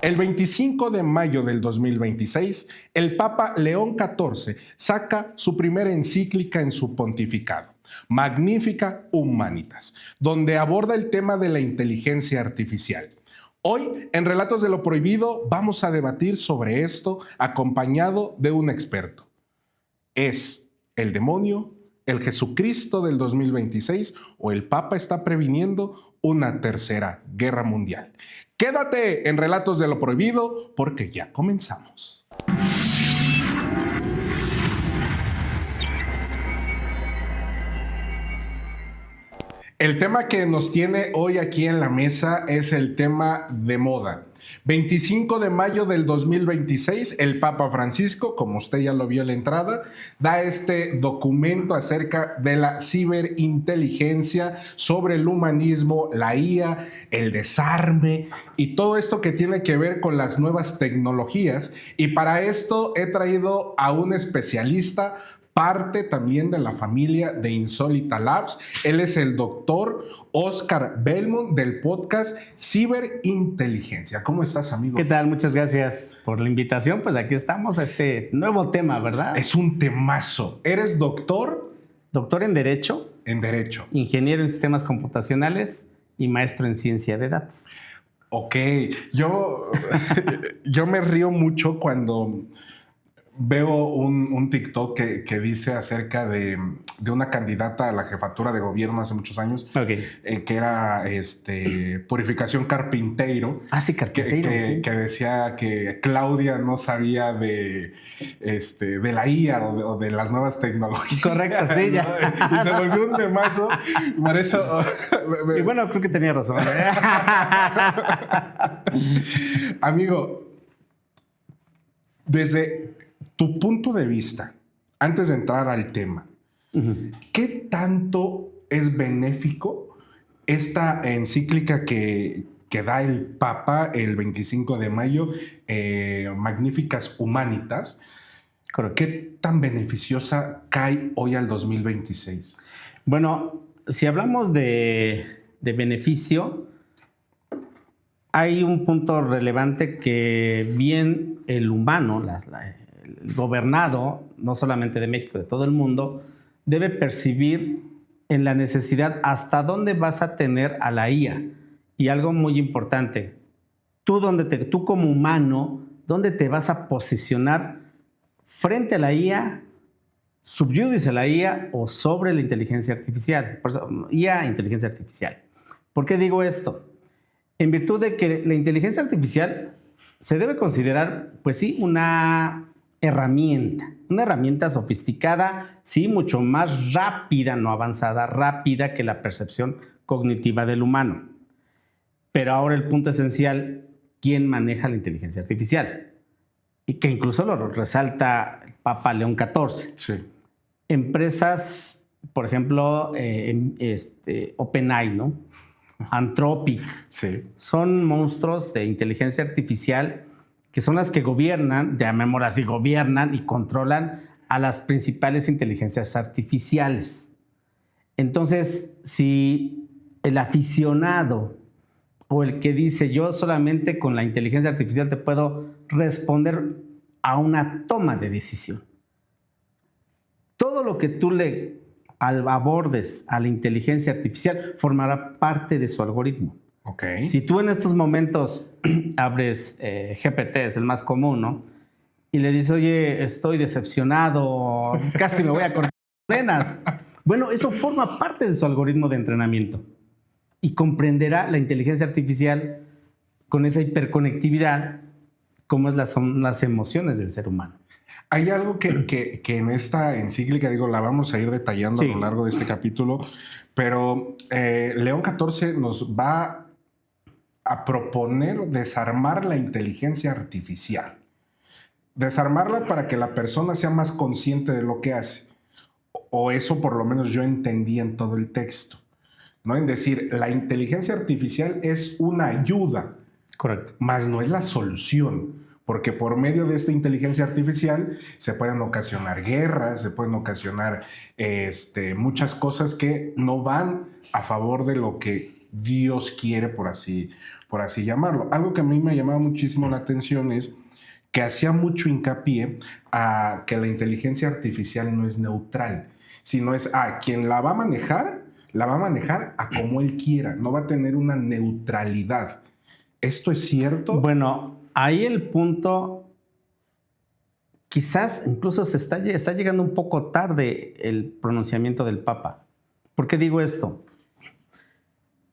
El 25 de mayo del 2026, el Papa León XIV saca su primera encíclica en su pontificado, Magnificat Humanitas, donde aborda el tema de la inteligencia artificial. Hoy, en Relatos de lo Prohibido, vamos a debatir sobre esto acompañado de un experto. ¿Es el demonio, el Jesucristo del 2026 o el Papa está previniendo una tercera guerra mundial? Quédate en Relatos de lo Prohibido porque ya comenzamos. El tema que nos tiene hoy aquí en la mesa es el tema de moda. 25 de mayo del 2026, el Papa Francisco, como usted ya lo vio en la entrada, da este documento acerca de la ciberinteligencia, sobre el humanismo, la IA, el desarme y todo esto que tiene que ver con las nuevas tecnologías. Y para esto he traído a un especialista, parte también de la familia de Insólita Labs. Él es el doctor Oscar Belmont del podcast Ciberinteligencia. ¿Cómo estás, amigo? ¿Qué tal? Muchas gracias por la invitación. Pues aquí estamos a este nuevo tema, ¿verdad? Es un temazo. ¿Eres doctor? Doctor en Derecho. En Derecho. Ingeniero en Sistemas Computacionales y maestro en Ciencia de Datos. Ok. Yo me río mucho cuando veo un TikTok que dice acerca de una candidata a la jefatura de gobierno hace muchos años, Okay. Que era Purificación Carpinteiro. Ah, sí, Carpinteiro. Sí. Que decía que Claudia no sabía de la IA o de las nuevas tecnologías. Correcto, sí, ya. ¿No? Y se volvió un temazo. Por eso... Y bueno, creo que tenía razón. Amigo, desde tu punto de vista, antes de entrar al tema, ¿qué tanto es benéfico esta encíclica que da el Papa el 25 de mayo, Magnificat Humanitas? Correcto. ¿Qué tan beneficiosa cae hoy al 2026? Bueno, si hablamos de beneficio, hay un punto relevante que bien el humano, el gobernado, no solamente de México, de todo el mundo, debe percibir en la necesidad hasta dónde vas a tener a la IA. Y algo muy importante, tú como humano, ¿dónde te vas a posicionar frente a la IA, subyúdice a la IA o sobre la inteligencia artificial? Por eso, IA, inteligencia artificial. ¿Por qué digo esto? En virtud de que la inteligencia artificial se debe considerar, pues sí, una herramienta sofisticada, sí, mucho más rápida, no avanzada, rápida que la percepción cognitiva del humano. Pero ahora el punto esencial, ¿quién maneja la inteligencia artificial? Y que incluso lo resalta el Papa León XIV. Sí. Empresas, por ejemplo, OpenAI, ¿no? Anthropic, Sí. son monstruos de inteligencia artificial que son las que gobiernan, llamémoslo así, gobiernan y controlan a las principales inteligencias artificiales. Entonces, si el aficionado o el que dice yo solamente con la inteligencia artificial te puedo responder a una toma de decisión, todo lo que tú le abordes a la inteligencia artificial formará parte de su algoritmo. Okay. Si tú en estos momentos abres GPT, es el más común, ¿no? Y le dices, oye, estoy decepcionado, casi me voy a cortar las venas. Bueno, eso forma parte de su algoritmo de entrenamiento y comprenderá la inteligencia artificial con esa hiperconectividad, cómo son las emociones del ser humano. Hay algo que en esta encíclica, digo, la vamos a ir detallando, sí, a lo largo de este capítulo, pero León XIV nos va a proponer desarmar la inteligencia artificial. Desarmarla para que la persona sea más consciente de lo que hace. O eso por lo menos yo entendí en todo el texto, ¿no? En decir, la inteligencia artificial es una ayuda. Correcto. Mas no es la solución. Porque por medio de esta inteligencia artificial se pueden ocasionar guerras, se pueden ocasionar muchas cosas que no van a favor de lo que Dios quiere, por así llamarlo. Algo que a mí me llamaba muchísimo la atención es que hacía mucho hincapié a que la inteligencia artificial no es neutral, sino es quien la va a manejar a como él quiera, no va a tener una neutralidad. ¿Esto es cierto? Bueno, ahí el punto, quizás incluso está llegando un poco tarde el pronunciamiento del Papa. ¿Por qué digo esto?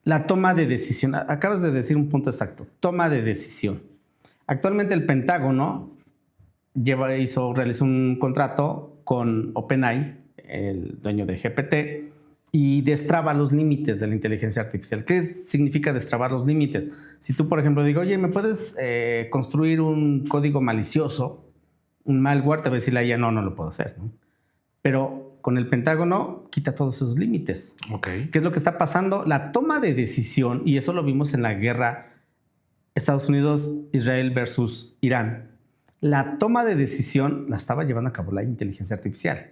La toma de decisión, acabas de decir un punto exacto, toma de decisión. Actualmente el Pentágono realizó un contrato con OpenAI, el dueño de GPT, y destraba los límites de la inteligencia artificial. ¿Qué significa destrabar los límites? Si tú, por ejemplo, digo, oye, ¿me puedes construir un código malicioso, un malware? Te va a decir la IA, no lo puedo hacer, ¿no? Pero con el Pentágono quita todos esos límites. Okay. ¿Qué es lo que está pasando? La toma de decisión, y eso lo vimos en la guerra Estados Unidos, Israel versus Irán. La toma de decisión la estaba llevando a cabo la inteligencia artificial.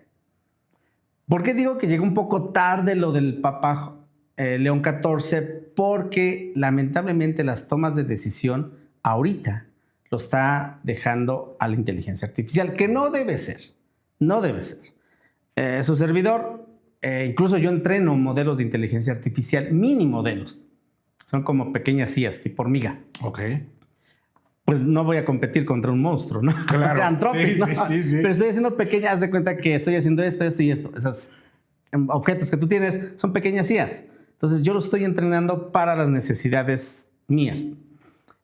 ¿Por qué digo que llegó un poco tarde lo del Papa León XIV? Porque lamentablemente las tomas de decisión ahorita lo está dejando a la inteligencia artificial, que no debe ser. No debe ser. Su servidor, incluso yo entreno modelos de inteligencia artificial, mini modelos. Son como pequeñas IAs, tipo hormiga. Ok. Pues no voy a competir contra un monstruo, ¿no? Claro. Anthropic, Sí, ¿no? sí. Pero estoy haciendo pequeñas, haz de cuenta que estoy haciendo esto y esto. Esos objetos que tú tienes son pequeñas IAs. Entonces yo los estoy entrenando para las necesidades mías.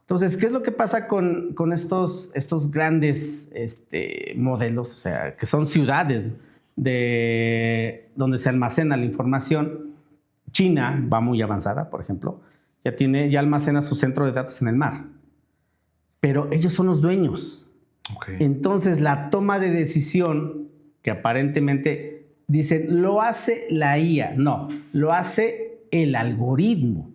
Entonces, ¿qué es lo que pasa con estos grandes modelos? O sea, que son ciudades donde se almacena la información. China va muy avanzada, por ejemplo. Ya almacena su centro de datos en el mar. Pero ellos son los dueños. Okay. Entonces, la toma de decisión, que aparentemente dicen, lo hace la IA. No, lo hace el algoritmo.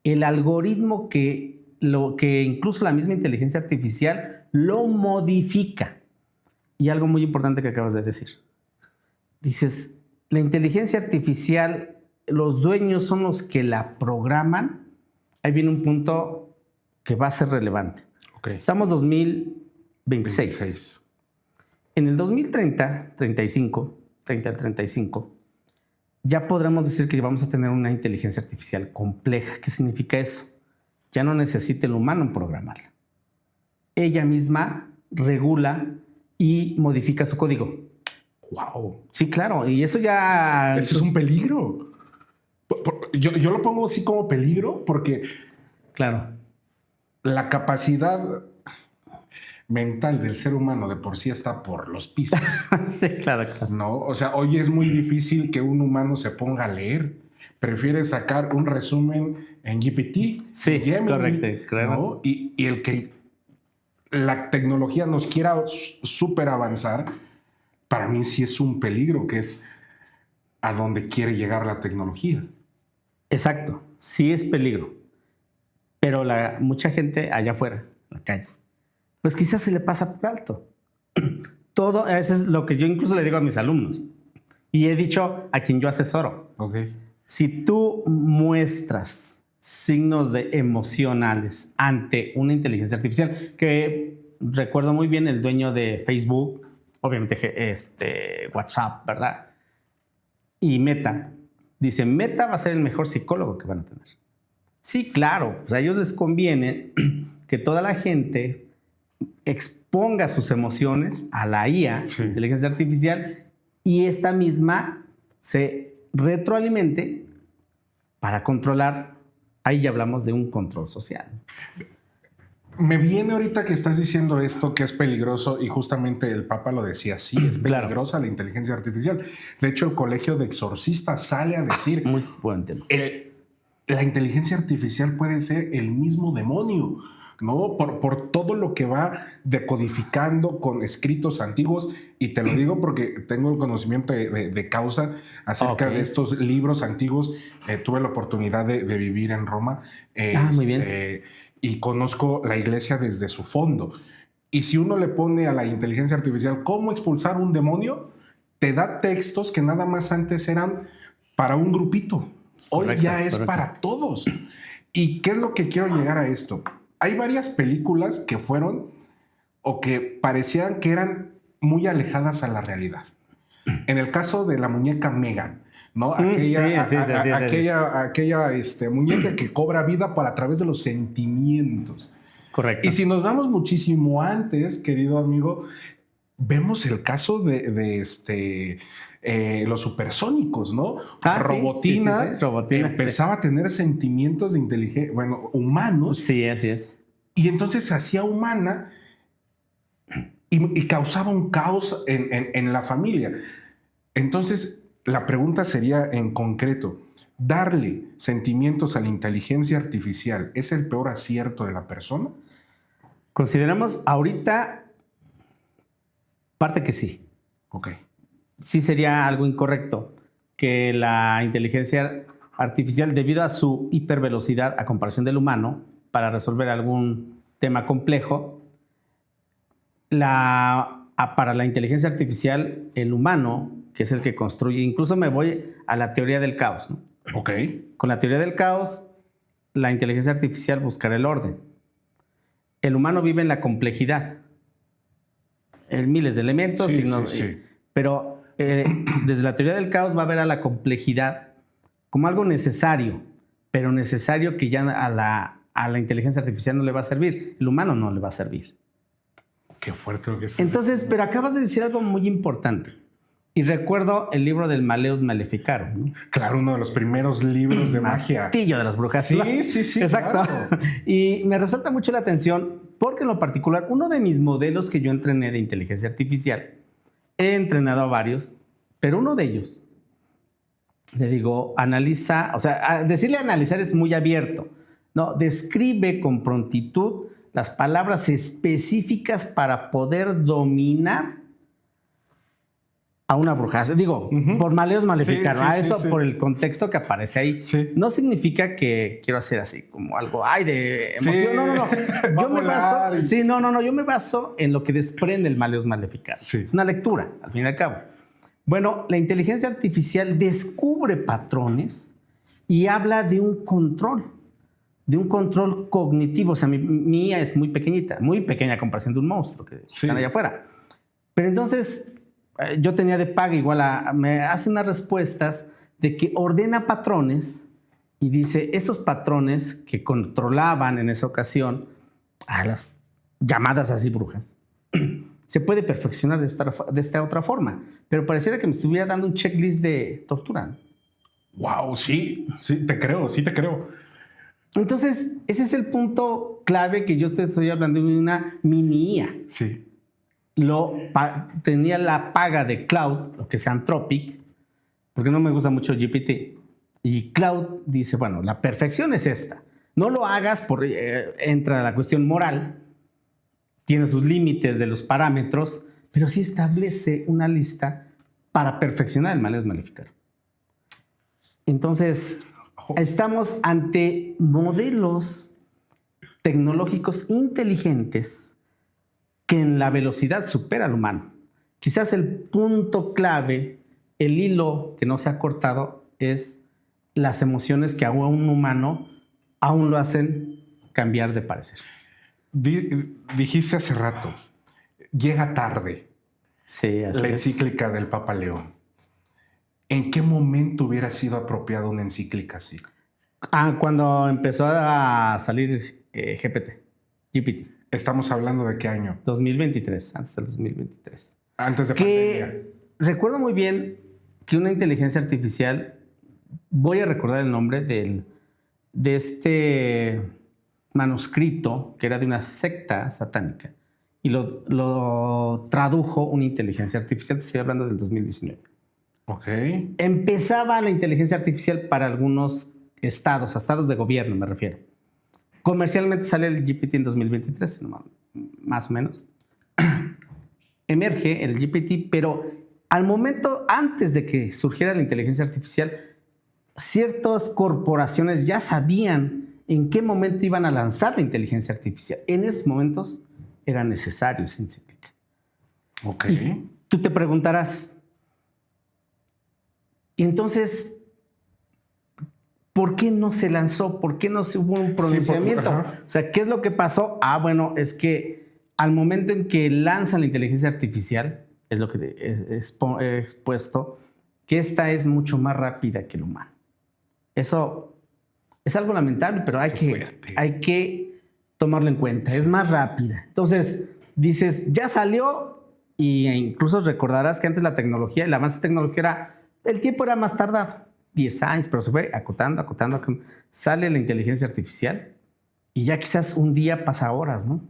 El algoritmo que incluso la misma inteligencia artificial lo modifica. Y algo muy importante que acabas de decir. Dices, la inteligencia artificial, los dueños son los que la programan. Ahí viene un punto que va a ser relevante. Okay. Estamos 2026. En el 2030, 30 al 35, ya podremos decir que vamos a tener una inteligencia artificial compleja. ¿Qué significa eso? Ya no necesita el humano en programarla. Ella misma regula y modifica su código. ¡Wow! Sí, claro. Y eso ya... Eso es un peligro. Yo lo pongo así como peligro porque... Claro. La capacidad mental del ser humano de por sí está por los pisos. Sí, claro. ¿No? O sea, hoy es muy difícil que un humano se ponga a leer. Prefiere sacar un resumen en GPT. Sí, Gemini, correcto. Claro. ¿no? Y el que la tecnología nos quiera súper avanzar, para mí sí es un peligro, que es a donde quiere llegar la tecnología. Exacto. Sí es peligro. Pero mucha gente allá afuera, en la calle, pues quizás se le pasa por alto. Todo eso es lo que yo incluso le digo a mis alumnos. Y he dicho a quien yo asesoro. Okay. Si tú muestras signos emocionales ante una inteligencia artificial, que recuerdo muy bien el dueño de Facebook, obviamente WhatsApp, ¿verdad? Y Meta. Dice, Meta va a ser el mejor psicólogo que van a tener. Sí, claro. Pues a ellos les conviene que toda la gente exponga sus emociones a la IA, sí, inteligencia artificial, y esta misma se retroalimente para controlar. Ahí ya hablamos de un control social. Me viene ahorita que estás diciendo esto, que es peligroso, y justamente el Papa lo decía así, es peligrosa la inteligencia artificial. De hecho, el Colegio de Exorcistas sale a decir... Muy buen tema. La inteligencia artificial puede ser el mismo demonio, ¿no? Por todo lo que va decodificando con escritos antiguos. Y te lo digo porque tengo el conocimiento de causa acerca de estos libros antiguos. Tuve la oportunidad de vivir en Roma. Muy bien. Y conozco la iglesia desde su fondo. Y si uno le pone a la inteligencia artificial cómo expulsar un demonio, te da textos que nada más antes eran para un grupito. Hoy Correcto, ya es correcto. para todos. ¿Y qué es lo que quiero llegar a esto? Hay varias películas que fueron o que parecían que eran muy alejadas a la realidad. En el caso de la muñeca Megan, ¿no? Aquella, sí, sí. aquella muñeca que cobra vida a través de los sentimientos. Correcto. Y si nos vamos muchísimo antes, querido amigo, vemos el caso de los supersónicos, ¿no? Robotina, sí. Robotina, empezaba a tener sentimientos de inteligencia, bueno, humanos. Sí, así es. Y entonces se hacía humana y causaba un caos en la familia. Entonces, la pregunta sería en concreto, ¿darle sentimientos a la inteligencia artificial es el peor acierto de la persona? Consideramos ahorita parte que sí. Ok. Sí sería algo incorrecto que la inteligencia artificial, debido a su hipervelocidad a comparación del humano, para resolver algún tema complejo, para la inteligencia artificial, el humano, que es el que construye, incluso me voy a la teoría del caos, ¿no? Ok. Con la teoría del caos, la inteligencia artificial buscará el orden. El humano vive en la complejidad, en miles de elementos, Sí. pero desde la teoría del caos va a ver a la complejidad como algo necesario, pero necesario que ya a la inteligencia artificial no le va a servir, el humano no le va a servir. Qué fuerte lo que estás Entonces, pero acabas de decir algo muy importante. Y recuerdo el libro del Maleus Maleficarum, ¿no? Claro, uno de los primeros libros de magia. Martillo de las brujas. Sí. Exacto. Claro. Y me resalta mucho la atención porque en lo particular, uno de mis modelos que yo entrené de inteligencia artificial, he entrenado a varios, pero uno de ellos, le digo, analiza, o sea, decirle analizar es muy abierto, ¿no? Describe con prontitud las palabras específicas para poder dominar a una bruja. Digo, por Maleus Maleficarum, Sí. por el contexto que aparece ahí. Sí. No significa que quiero hacer así, como algo, de emoción. Sí. No. Yo me baso en lo que desprende el Maleus Maleficarum. Sí. Es una lectura, al fin y al cabo. Bueno, la inteligencia artificial descubre patrones y habla de un control cognitivo. O sea, mi IA es muy pequeñita, muy pequeña a comparación de un monstruo que están allá afuera. Pero entonces yo tenía de paga igual me hace unas respuestas de que ordena patrones y dice, estos patrones que controlaban en esa ocasión a las llamadas así brujas, se puede perfeccionar de esta otra forma. Pero pareciera que me estuviera dando un checklist de tortura. Wow, sí, te creo. Entonces, ese es el punto clave que yo te estoy hablando de una mini IA. Sí. Tenía la paga de Cloud, lo que es Anthropic, porque no me gusta mucho GPT. Y Cloud dice, bueno, la perfección es esta. No lo hagas entra la cuestión moral, tiene sus límites de los parámetros, pero sí establece una lista para perfeccionar el Maleus Maleficarum. Entonces, estamos ante modelos tecnológicos inteligentes que en la velocidad supera al humano. Quizás el punto clave, el hilo que no se ha cortado, es las emociones que a un humano aún lo hacen cambiar de parecer. Dijiste hace rato, llega tarde. Sí, así la es. encíclica del Papa León. ¿En qué momento hubiera sido apropiada una encíclica así? Cuando empezó a salir GPT. ¿Estamos hablando de qué año? 2023, antes del 2023. Antes de pandemia. Recuerdo muy bien que una inteligencia artificial, voy a recordar el nombre de este manuscrito que era de una secta satánica y lo tradujo una inteligencia artificial. Te estoy hablando del 2019. Ok. Empezaba la inteligencia artificial para algunos estados de gobierno me refiero. Comercialmente sale el GPT en 2023, más o menos. Emerge el GPT, pero al momento, antes de que surgiera la inteligencia artificial, ciertas corporaciones ya sabían en qué momento iban a lanzar la inteligencia artificial. En esos momentos era necesario esa encíclica. Ok. Y tú te preguntarás, y entonces, ¿por qué no se lanzó? ¿Por qué no hubo un pronunciamiento? O sea, ¿qué es lo que pasó? Bueno, es que al momento en que lanzan la inteligencia artificial, es lo que he expuesto, que esta es mucho más rápida que el humano. Eso es algo lamentable, pero hay que tomarlo en cuenta. Es más rápida. Entonces, dices, ya salió, y incluso recordarás que antes la tecnología, el avance tecnológico el tiempo era más tardado, 10 años, pero se fue acotando. Sale la inteligencia artificial y ya quizás un día pasa horas, ¿no?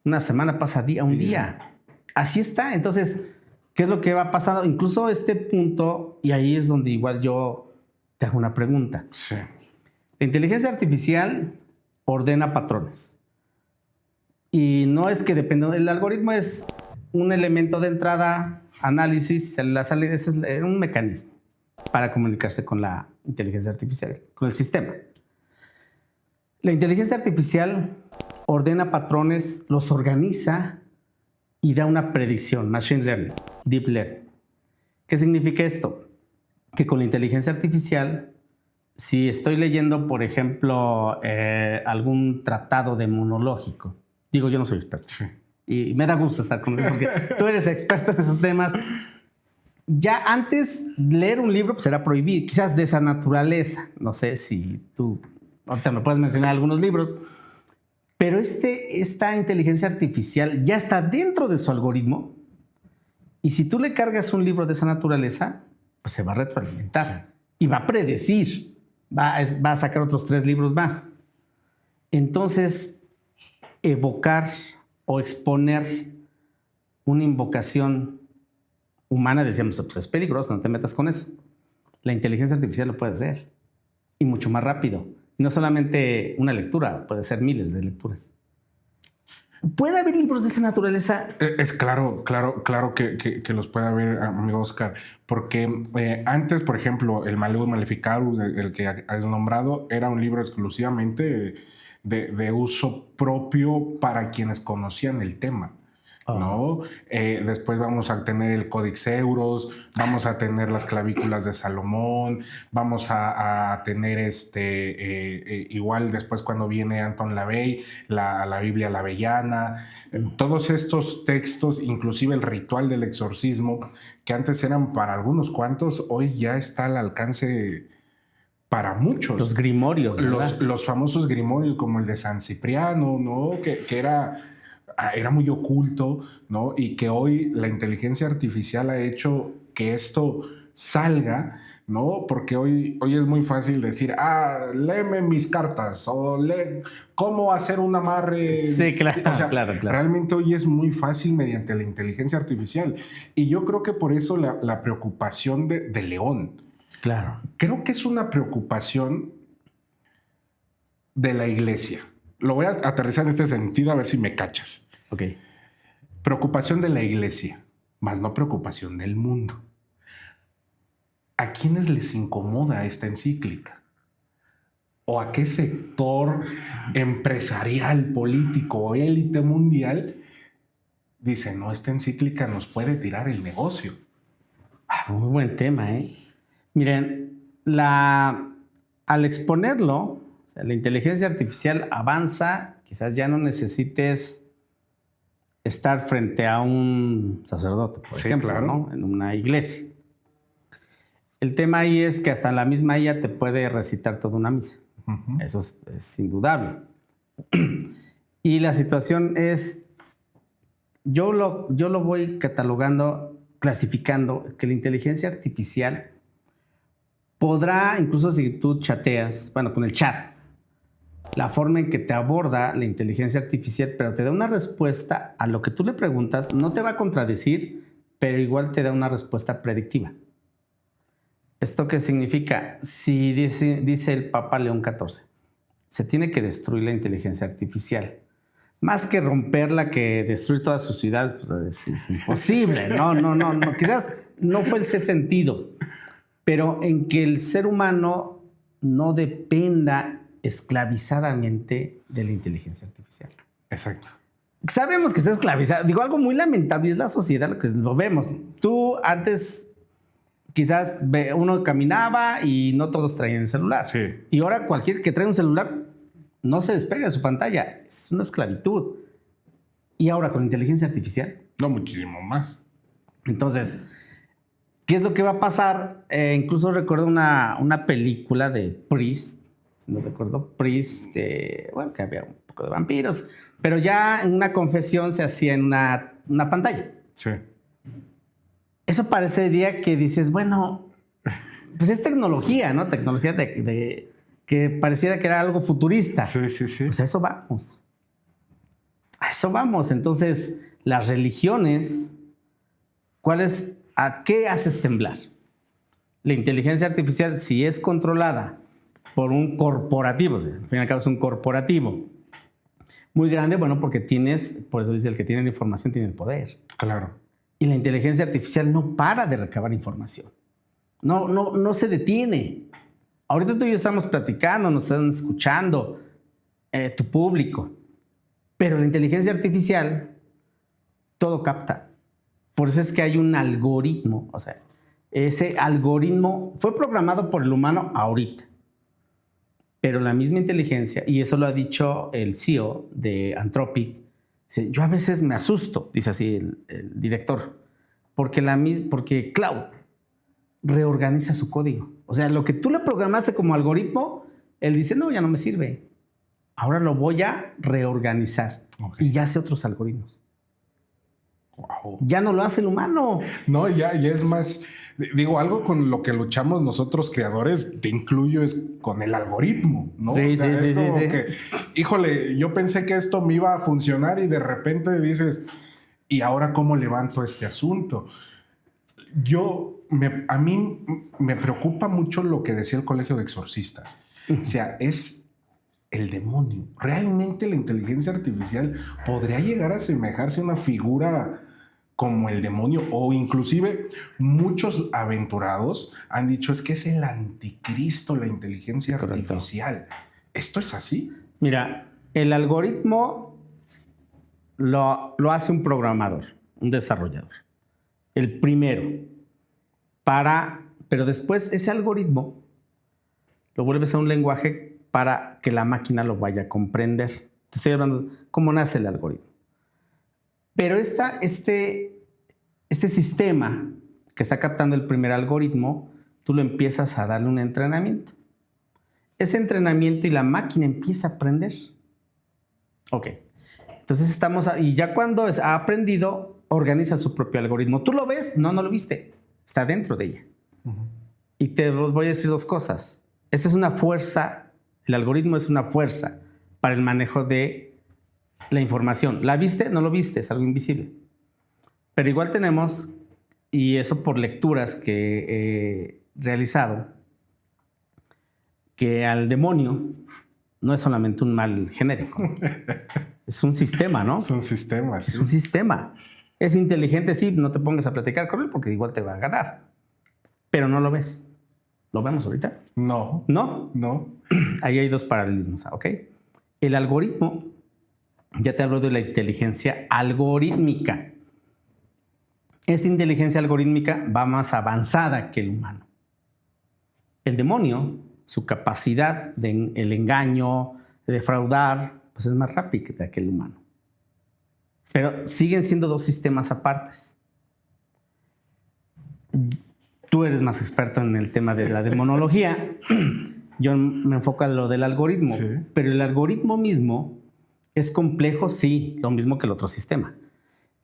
Una semana pasa un día. Así está. Entonces, ¿qué es lo que va pasando? Incluso este punto, y ahí es donde igual yo te hago una pregunta. Sí. La inteligencia artificial ordena patrones. Y no es que dependa, el algoritmo es un elemento de entrada, análisis, y sale la salida. Ese es un mecanismo para comunicarse con la inteligencia artificial, con el sistema. La inteligencia artificial ordena patrones, los organiza y da una predicción, machine learning, deep learning. ¿Qué significa esto? Que con la inteligencia artificial, si estoy leyendo, por ejemplo, algún tratado demonológico, digo, yo no soy experto, Sí. Y me da gusto estar con eso porque tú eres experto en esos temas. Ya antes leer un libro pues era prohibido, quizás de esa naturaleza. No sé si tú ahorita me puedes mencionar algunos libros, pero esta inteligencia artificial ya está dentro de su algoritmo, y si tú le cargas un libro de esa naturaleza, pues se va a retroalimentar y va a predecir, va a sacar otros 3 libros más. Entonces, evocar o exponer una invocación humana, decíamos, pues es peligroso, no te metas con eso. La inteligencia artificial lo puede hacer, y mucho más rápido. Y no solamente una lectura, puede ser miles de lecturas. ¿Puede haber libros de esa naturaleza? Es claro que los puede haber, amigo Oscar, porque antes, por ejemplo, el Malleus Maleficarum, el que has nombrado, era un libro exclusivamente de uso propio para quienes conocían el tema, ¿no? Después vamos a tener el Codex Euros, vamos a tener las clavículas de Salomón, vamos a tener igual después cuando viene Anton LaVey, la Biblia La Avellana, todos estos textos, inclusive el ritual del exorcismo, que antes eran para algunos cuantos, hoy ya está al alcance para muchos. Los grimorios, los famosos grimorios, como el de San Cipriano, ¿no? Que era muy oculto, ¿no? Y que hoy la inteligencia artificial ha hecho que esto salga, ¿no? Porque hoy es muy fácil decir, léeme mis cartas, o lee cómo hacer un amarre. Sí, claro, o sea, claro. Realmente hoy es muy fácil mediante la inteligencia artificial. Y yo creo que por eso la preocupación de León. Claro. Creo que es una preocupación de la iglesia. Lo voy a aterrizar en este sentido a ver si me cachas. Ok. Preocupación de la iglesia, más no preocupación del mundo. ¿A quiénes les incomoda esta encíclica? ¿O a qué sector empresarial, político o élite mundial dice, no, esta encíclica nos puede tirar el negocio? Muy buen tema, ¿eh? Miren, al exponerlo, o sea, la inteligencia artificial avanza, quizás ya no necesites estar frente a un sacerdote, por ejemplo, claro, ¿no? En una iglesia. El tema ahí es que hasta la misma IA te puede recitar toda una misa. Uh-huh. Eso es indudable. Y la situación es, yo lo voy catalogando, clasificando, que la inteligencia artificial podrá, incluso si tú chateas, con el chat, la forma en que te aborda la inteligencia artificial, pero te da una respuesta a lo que tú le preguntas, no te va a contradecir, pero igual te da una respuesta predictiva. ¿Esto qué significa? Si dice el Papa León XIV, se tiene que destruir la inteligencia artificial. Más que romperla, que destruir todas sus ciudades, pues es imposible. No. Quizás no fue ese sentido, pero en que el ser humano no dependa esclavizadamente de la inteligencia artificial. Exacto. Sabemos que está esclavizada. Digo, algo muy lamentable es la sociedad, lo que lo vemos. Tú antes quizás uno caminaba y no todos traían el celular. Sí. Y ahora cualquier que trae un celular no se despega de su pantalla. Es una esclavitud. Y ahora con inteligencia artificial. No, muchísimo más. Entonces, ¿qué es lo que va a pasar? Incluso recuerdo una película de Priest, si no recuerdo, Priest, bueno, que había un poco de vampiros, pero ya en una confesión se hacía en una pantalla. Sí. Eso parecería que dices, bueno, pues es tecnología, ¿no? Tecnología de que pareciera que era algo futurista. Sí, sí, sí. Pues a eso vamos. A eso vamos. Entonces, las religiones, ¿a qué haces temblar? La inteligencia artificial, si es controlada por un corporativo, o sea, al fin y al cabo es un corporativo muy grande, bueno, porque por eso dice el que tiene la información tiene el poder. Claro. Y la inteligencia artificial no para de recabar información. No se detiene. Ahorita tú y yo estamos platicando, nos están escuchando, tu público. Pero la inteligencia artificial todo capta. Por eso es que hay un algoritmo. O sea, ese algoritmo fue programado por el humano ahorita. Pero la misma inteligencia, y eso lo ha dicho el CEO de Anthropic, dice, yo a veces me asusto, dice así el director, porque Cloud reorganiza su código. O sea, lo que tú le programaste como algoritmo, él dice, no, ya no me sirve. Ahora lo voy a reorganizar. Okay. Y ya hace otros algoritmos. Wow. Ya no lo hace el humano. No, ya es más... Digo, algo con lo que luchamos nosotros creadores, te incluyo, es con el algoritmo, ¿no? Sí, o sea, sí, es como sí. que, híjole, yo pensé que esto me iba a funcionar y de repente dices, ¿y ahora cómo levanto este asunto? A mí me preocupa mucho lo que decía el Colegio de Exorcistas. O sea, es el demonio. ¿Realmente la inteligencia artificial podría llegar a asemejarse a una figura como el demonio? O inclusive muchos aventurados han dicho es que es el anticristo la inteligencia artificial. ¿Esto es así? Mira, el algoritmo lo hace un programador, un desarrollador. El primero. Pero después ese algoritmo lo vuelves a un lenguaje para que la máquina lo vaya a comprender. Te estoy hablando de cómo nace el algoritmo. Pero este sistema que está captando el primer algoritmo, tú lo empiezas a darle un entrenamiento. Ese entrenamiento y la máquina empieza a aprender. Ok. Entonces y ya cuando ha aprendido, organiza su propio algoritmo. ¿Tú lo ves? No lo viste. Está dentro de ella. Uh-huh. Y te voy a decir dos cosas. Esta es una fuerza, el algoritmo es una fuerza para el manejo de la información. ¿La viste? No lo viste, es algo invisible. Pero igual tenemos, y eso por lecturas que he realizado, que al demonio no es solamente un mal genérico. Es un sistema, ¿no? Es un sistema, sí. Es un sistema. Es inteligente, sí, no te pongas a platicar con él porque igual te va a ganar. Pero no lo ves. ¿Lo vemos ahorita? No. ¿No? No. Ahí hay dos paralelismos, ¿ok? El algoritmo, ya te hablo de la inteligencia algorítmica. Esta inteligencia algorítmica va más avanzada que el humano. El demonio, su capacidad el engaño, de defraudar, pues es más rápida que el humano. Pero siguen siendo dos sistemas apartes. Tú eres más experto en el tema de la demonología. Yo me enfoco en lo del algoritmo. Sí. Pero el algoritmo mismo es complejo, sí, lo mismo que el otro sistema.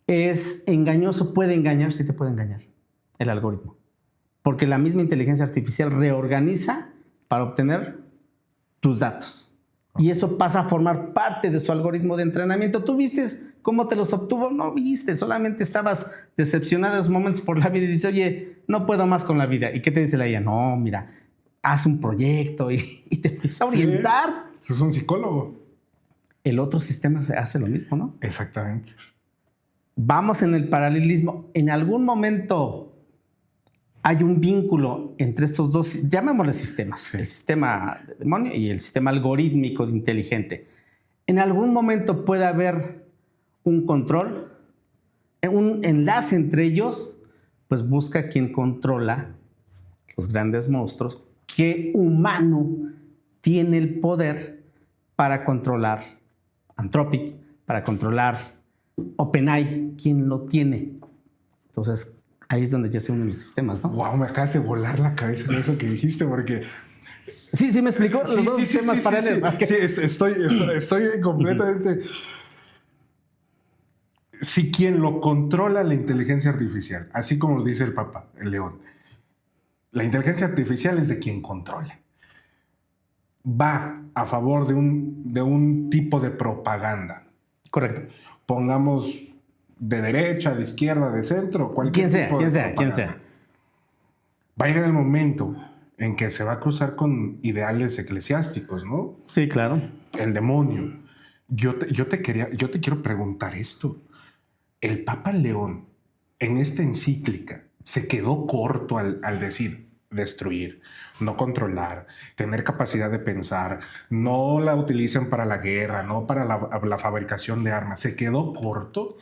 Es engañoso, puede engañar, sí te puede engañar el algoritmo. Porque la misma inteligencia artificial reorganiza para obtener tus datos. Y eso pasa a formar parte de su algoritmo de entrenamiento. ¿Tú viste cómo te los obtuvo? No viste, solamente estabas decepcionado en esos momentos por la vida y dices, oye, no puedo más con la vida. ¿Y qué te dice la IA? No, mira, haz un proyecto y te empieza a orientar. Sí, es un psicólogo. El otro sistema se hace lo mismo, ¿no? Exactamente. Vamos en el paralelismo. En algún momento hay un vínculo entre estos dos, llamémosle sistemas, sí. El sistema de demonio y el sistema algorítmico de inteligente. En algún momento puede haber un control, un enlace entre ellos, pues busca quien controla los grandes monstruos, ¿qué humano tiene el poder para controlar Anthropic, para controlar OpenAI? ¿Quién lo tiene? Entonces, ahí es donde ya se unen los sistemas, ¿no? Wow, me acabas de volar la cabeza con eso que dijiste, porque... Sí, me explicó. Los dos sistemas paralelos. Sí, estoy completamente... Si quien lo controla la inteligencia artificial, así como lo dice el Papa, el León, la inteligencia artificial es de quien controla. Va a favor de un tipo de propaganda. Correcto. Pongamos de derecha, de izquierda, de centro, cualquier tipo de propaganda. Quien sea. Va a llegar el momento en que se va a cruzar con ideales eclesiásticos, ¿no? Sí, claro. El demonio. Yo te quiero preguntar esto. El Papa León, en esta encíclica, se quedó corto al decir destruir, no controlar, tener capacidad de pensar, no la utilicen para la guerra, no para la fabricación de armas. ¿Se quedó corto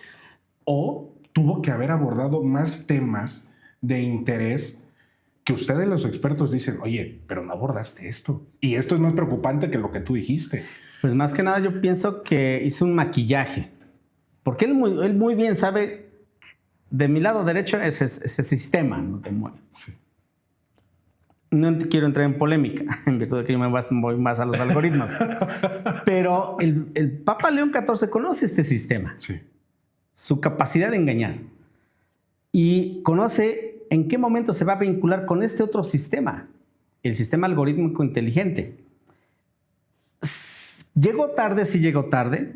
o tuvo que haber abordado más temas de interés que ustedes los expertos dicen, oye, pero no abordaste esto? Y esto es más preocupante que lo que tú dijiste. Pues más que nada yo pienso que hizo un maquillaje. Porque él muy bien sabe, de mi lado derecho, ese sistema, ¿no? Demonio. Sí. No quiero entrar en polémica, en virtud de que yo me voy más a los algoritmos. Pero el Papa León XIV conoce este sistema. Sí. Su capacidad de engañar. Y conoce en qué momento se va a vincular con este otro sistema, el sistema algorítmico inteligente. ¿Llegó tarde? Sí llegó tarde.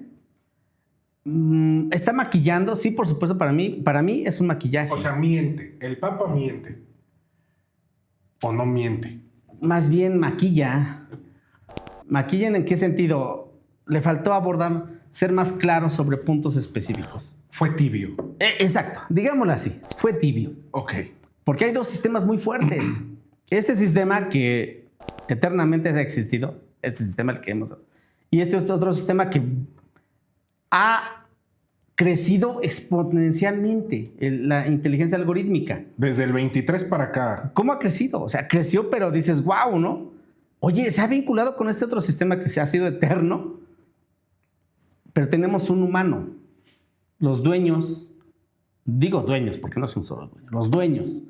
¿Está maquillando? Sí, por supuesto, para mí es un maquillaje. O sea, miente. El Papa miente. ¿O no miente? Más bien maquilla. ¿Maquillan en qué sentido? Le faltó ser más claro sobre puntos específicos. Fue tibio. Exacto, digámoslo así, fue tibio. Ok. Porque hay dos sistemas muy fuertes. Este sistema que eternamente ha existido, este sistema el que hemos... Y este es otro sistema que ha crecido exponencialmente, la inteligencia algorítmica. Desde el 23 para acá. ¿Cómo ha crecido? O sea, creció, pero dices, wow, ¿no? Oye, se ha vinculado con este otro sistema que se ha sido eterno, pero tenemos un humano. Los dueños, digo dueños, porque no es un solo dueño, los dueños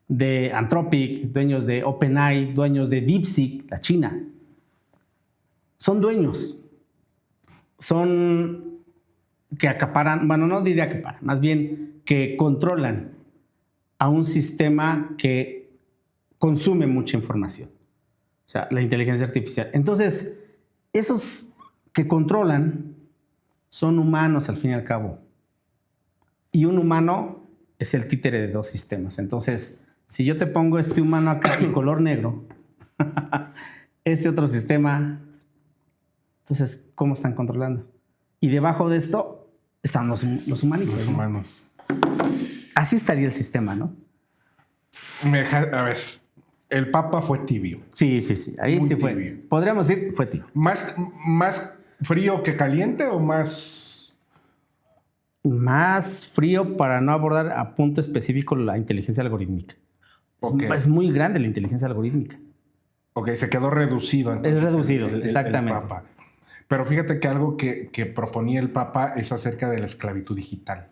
de Anthropic, dueños de OpenAI, dueños de DeepSeek, la China, son dueños. Son que acaparan, bueno, no diría acaparan, más bien que controlan a un sistema que consume mucha información. O sea, la inteligencia artificial. Entonces, esos que controlan son humanos al fin y al cabo. Y un humano es el títere de dos sistemas. Entonces, si yo te pongo este humano acá en color negro, este otro sistema, entonces, ¿cómo están controlando? Y debajo de esto están los humanitos. Los humanos. Así estaría el sistema, ¿no? A ver, el Papa fue tibio. Sí. Ahí Muy sí fue. tibio. Podríamos decir, fue tibio. ¿Más frío que caliente o más...? Más frío para no abordar a punto específico la inteligencia algorítmica. Okay. Es muy grande la inteligencia algorítmica. Ok, se quedó reducido. Entonces, es reducido, exactamente. El Papa. Pero fíjate que algo que proponía el Papa es acerca de la esclavitud digital.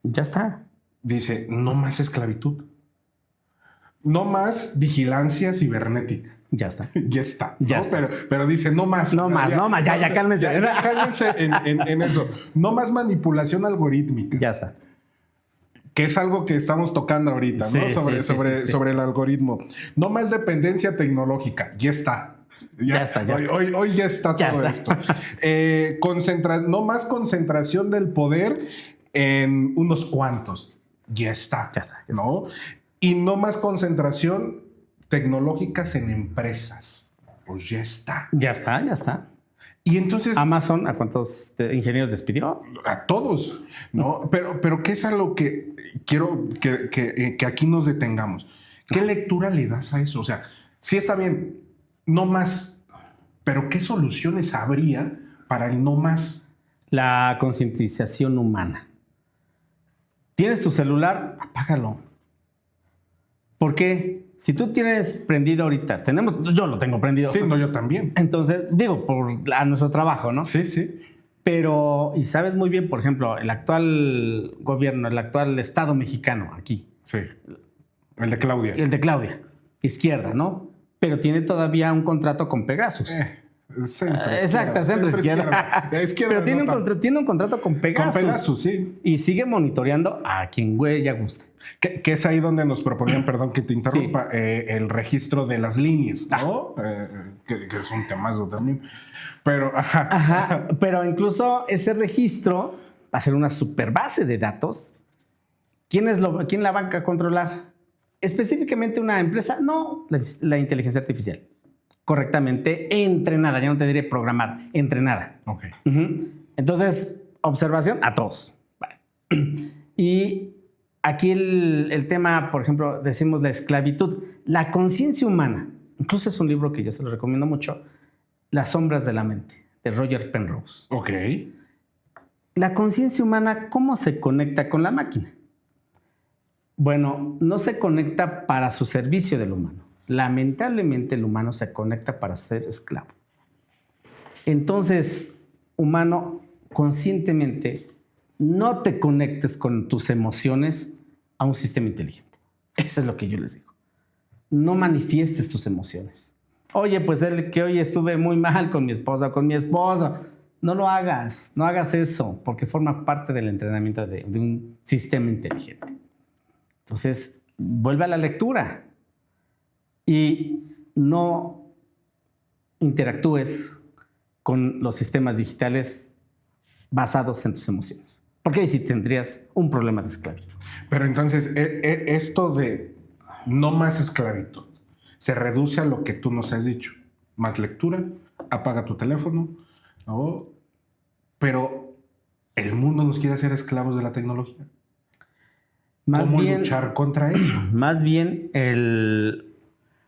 Ya está. Dice, no más esclavitud. No más vigilancia cibernética. Ya está. Ya está. Ya ¿no? está. Pero dice, no más. No más, ya cálmense. Ya cálmense en eso. No más manipulación algorítmica. Ya está. Que es algo que estamos tocando ahorita, ¿no? Sí, sobre el algoritmo. No más dependencia tecnológica. Ya está. Ya está. Hoy ya está todo esto. No más concentración del poder en unos cuantos. Ya está. Ya está. ¿No? Y no más concentración tecnológicas en empresas. Pues ya está. Ya está. Y entonces... Amazon, ¿a cuántos ingenieros despidió? A todos, ¿no? Pero ¿qué es a lo que quiero que aquí nos detengamos? ¿Qué lectura le das a eso? O sea, sí está bien, no más, pero ¿qué soluciones habría para el no más? La concientización humana. ¿Tienes tu celular? Apágalo. ¿Por qué? Si tú tienes prendido ahorita, yo lo tengo prendido. Sí, no, yo también. Entonces, digo, a nuestro trabajo, ¿no? Sí, sí. Pero, y sabes muy bien, por ejemplo, el actual gobierno, el actual Estado mexicano aquí. Sí. El de Claudia. El de Claudia, izquierda, ¿no? Pero tiene todavía un contrato con Pegasus. Exacto, centro izquierda. Pero tiene un contrato con Pegasus. Con Pegasus, sí. Y sigue monitoreando a quien güey ya guste. Que es ahí donde nos proponían, perdón que te interrumpa, sí. El registro de las líneas, ¿no? Que es un temazo también. Pero, pero incluso ese registro va a ser una super base de datos. ¿Quién la va a controlar? ¿Específicamente una empresa? No, la inteligencia artificial. Correctamente entrenada, ya no te diré programar, entrenada. Ok. Entonces, observación a todos. Vale. Y aquí el tema, por ejemplo, decimos la esclavitud. La conciencia humana, incluso es un libro que yo se lo recomiendo mucho, Las sombras de la mente, de Roger Penrose. Ok. La conciencia humana, ¿cómo se conecta con la máquina? Bueno, no se conecta para su servicio del humano. Lamentablemente el humano se conecta para ser esclavo. Entonces, humano, conscientemente, no te conectes con tus emociones a un sistema inteligente. Eso es lo que yo les digo. No manifiestes tus emociones. Oye, pues que hoy estuve muy mal con mi esposa o con mi esposo. No lo hagas, no hagas eso, porque forma parte del entrenamiento de un sistema inteligente. Entonces, vuelve a la lectura y no interactúes con los sistemas digitales basados en tus emociones, porque ahí sí tendrías un problema de esclavitud. Pero entonces, esto de no más esclavitud se reduce a lo que tú nos has dicho. Más lectura, apaga tu teléfono, ¿no? Pero el mundo nos quiere hacer esclavos de la tecnología. ¿Cómo luchar contra eso? Más bien,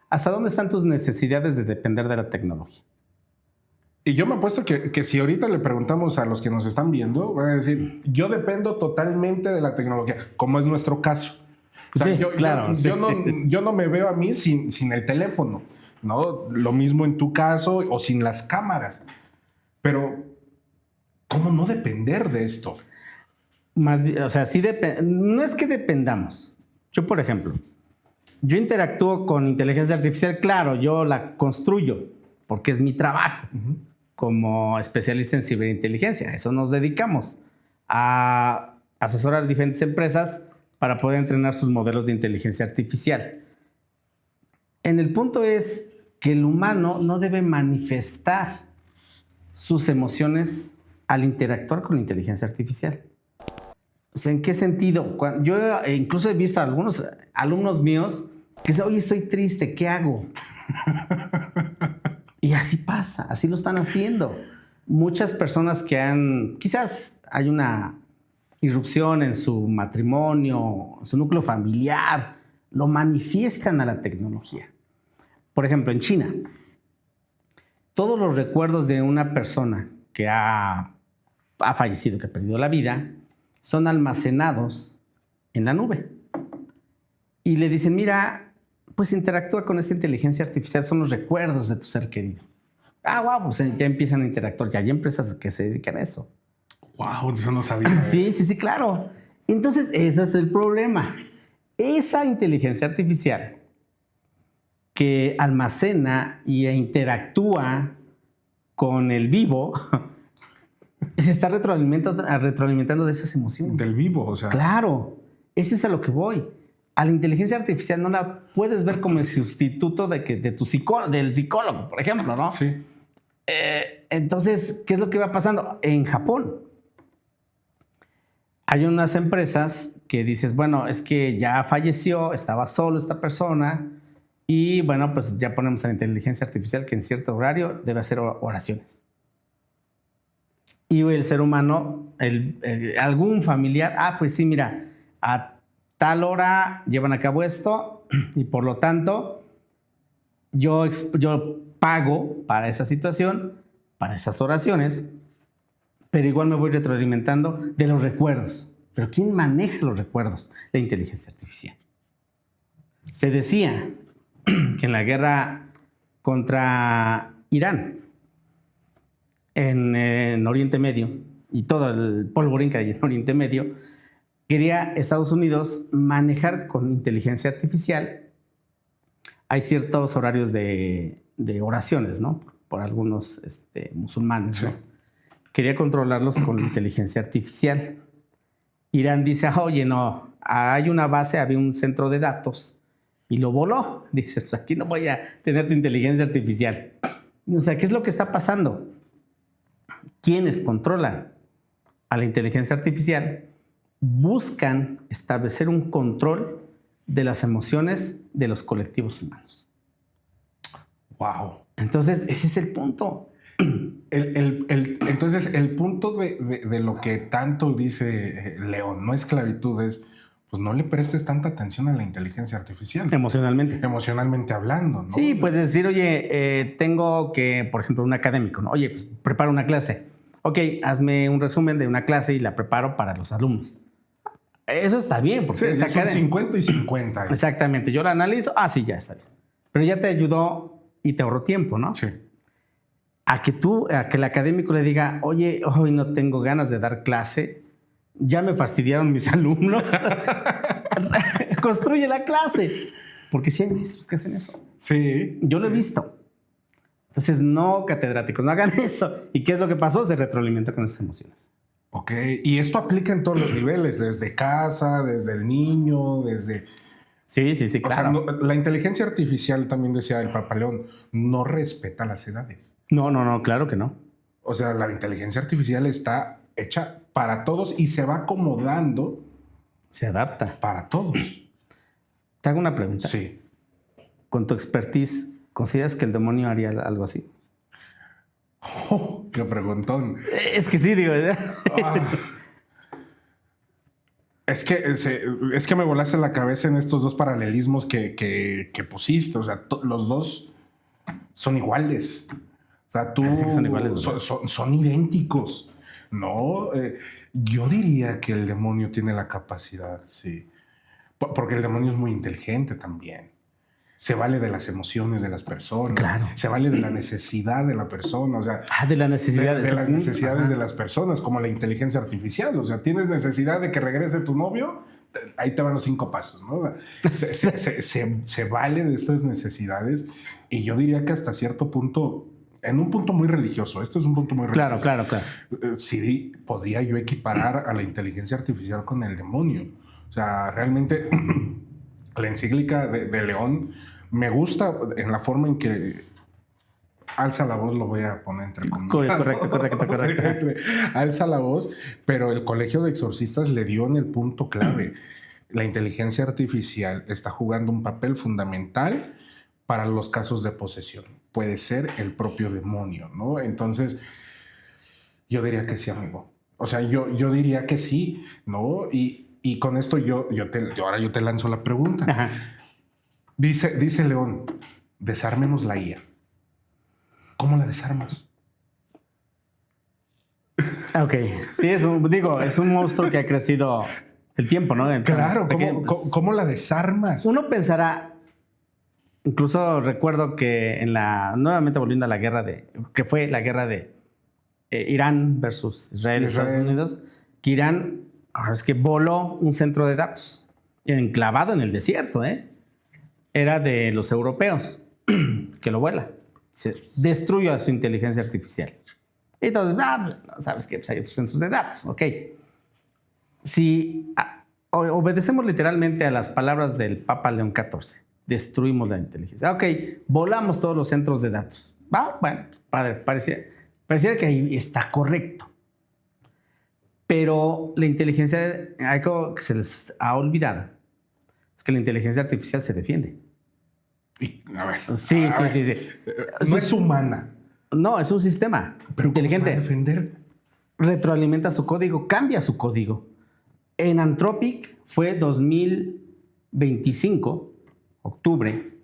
¿hasta dónde están tus necesidades de depender de la tecnología? Y yo me apuesto que si ahorita le preguntamos a los que nos están viendo, van a decir, yo dependo totalmente de la tecnología, como es nuestro caso. O sea, sí, claro. Yo no me veo a mí sin el teléfono, ¿no? Lo mismo en tu caso o sin las cámaras. Pero, ¿cómo no depender de esto? Más bien, o sea, sí no es que dependamos. Yo, por ejemplo, yo interactúo con inteligencia artificial, claro, yo la construyo porque es mi trabajo como especialista en ciberinteligencia. A eso nos dedicamos, a asesorar a diferentes empresas para poder entrenar sus modelos de inteligencia artificial. El punto es que el humano no debe manifestar sus emociones al interactuar con la inteligencia artificial. O sea, ¿en qué sentido? Yo incluso he visto a algunos alumnos míos que dicen, oye, estoy triste, ¿qué hago? Y así pasa, así lo están haciendo. Muchas personas que quizás hay una irrupción en su matrimonio, en su núcleo familiar, lo manifiestan a la tecnología. Por ejemplo, en China, todos los recuerdos de una persona que ha fallecido, que ha perdido la vida, son almacenados en la nube. Y le dicen, mira, pues interactúa con esta inteligencia artificial, son los recuerdos de tu ser querido. Wow, pues ya empiezan a interactuar, ya hay empresas que se dedican a eso. Wow, eso no sabía. Sí, claro. Entonces, ese es el problema. Esa inteligencia artificial que almacena e interactúa con el vivo se está retroalimentando de esas emociones. Del vivo, o sea. Claro, ese es a lo que voy. A la inteligencia artificial no la puedes ver como el sustituto del psicólogo, por ejemplo, ¿no? Sí. Entonces, ¿qué es lo que va pasando? En Japón hay unas empresas que dices, bueno, es que ya falleció, estaba solo esta persona y bueno, pues ya ponemos a la inteligencia artificial que en cierto horario debe hacer oraciones. Y el ser humano, algún familiar, pues sí, mira, a tal hora llevan a cabo esto y por lo tanto yo pago para esa situación, para esas oraciones, pero igual me voy retroalimentando de los recuerdos. ¿Pero quién maneja los recuerdos? La inteligencia artificial. Se decía que en la guerra contra Irán, en Oriente Medio, y todo el polvorín que hay en Oriente Medio, quería Estados Unidos manejar con inteligencia artificial. Hay ciertos horarios de oraciones, ¿no? Por algunos musulmanes, ¿no? Sí. Quería controlarlos con inteligencia artificial. Irán dice, oye, no, hay una base, había un centro de datos y lo voló. Dice, pues aquí no voy a tener tu inteligencia artificial. O sea, ¿qué es lo que está pasando? Quienes controlan a la inteligencia artificial buscan establecer un control de las emociones de los colectivos humanos. Wow. Entonces, ese es el punto. Entonces, el punto de lo que tanto dice León, no esclavitud, es, pues no le prestes tanta atención a la inteligencia artificial. Emocionalmente. Emocionalmente hablando, ¿no? Sí, puedes decir, oye, tengo que, por ejemplo, un académico, ¿no? Oye, pues preparo una clase. Ok, hazme un resumen de una clase y la preparo para los alumnos. Eso está bien, porque sí, son 50 y 50. Exactamente, yo la analizo, sí, ya está bien. Pero ya te ayudó y te ahorró tiempo, ¿no? Sí. A que el académico le diga, oye, hoy no tengo ganas de dar clase, ya me fastidiaron mis alumnos, construye la clase. Porque sí hay maestros que hacen eso. Sí. Yo lo he visto. Entonces, no, catedráticos, no hagan eso. ¿Y qué es lo que pasó? Se retroalimenta con esas emociones. Ok, y esto aplica en todos los niveles, desde casa, desde el niño, desde... Sí, claro. O sea, la inteligencia artificial, también decía el Papa León, no respeta las edades. No, claro que no. O sea, la inteligencia artificial está hecha para todos y se va acomodando. Se adapta. Para todos. Te hago una pregunta. Sí. Con tu expertise, ¿consideras que el demonio haría algo así? Oh, qué preguntón. Es que sí, digo. Es que me volaste la cabeza en estos dos paralelismos que pusiste. O sea, los dos son iguales. O sea, Sí, son iguales. Son idénticos. No, yo diría que el demonio tiene la capacidad, sí. Porque el demonio es muy inteligente también. Se vale de las emociones de las personas. Claro. Se vale de la necesidad de la persona. O sea, de la necesidad de las necesidades de las personas, como la inteligencia artificial. O sea, tienes necesidad de que regrese tu novio, ahí te van los 5 pasos, ¿no? Se vale de estas necesidades. Y yo diría que hasta cierto punto, en un punto muy religioso, esto es un punto muy religioso. Claro. Sí, podía yo equiparar a la inteligencia artificial con el demonio. O sea, realmente la encíclica de León me gusta en la forma en que alza la voz, lo voy a poner entre comillas. Correcto. Alza la voz, pero el Colegio de Exorcistas le dio en el punto clave. La inteligencia artificial está jugando un papel fundamental para los casos de posesión. Puede ser el propio demonio, ¿no? Entonces, yo diría que sí, amigo. O sea, yo diría que sí, ¿no? Y con esto ahora yo te lanzo la pregunta. Ajá. Dice León, desarmemos la IA. ¿Cómo la desarmas? Ok, sí, es un monstruo que ha crecido el tiempo, ¿no? Claro, ¿cómo la desarmas? Uno pensará, incluso recuerdo que nuevamente volviendo a la guerra que fue la guerra de Irán versus Israel. Estados Unidos, que Irán, ahora es que voló un centro de datos enclavado en el desierto, era de los europeos que lo vuela. Se destruyó a su inteligencia artificial. Entonces, ¿sabes qué? Pues hay otros centros de datos, ok. Si obedecemos literalmente a las palabras del Papa León XIV, destruimos la inteligencia. Ok, volamos todos los centros de datos. Bueno, padre, pareciera que ahí está correcto. Pero la inteligencia, algo que se les ha olvidado, es que la inteligencia artificial se defiende. A ver. Sí. No es humana. No, es un sistema inteligente. ¿Cómo se va a defender? Retroalimenta su código, cambia su código. En Anthropic fue 2025, octubre.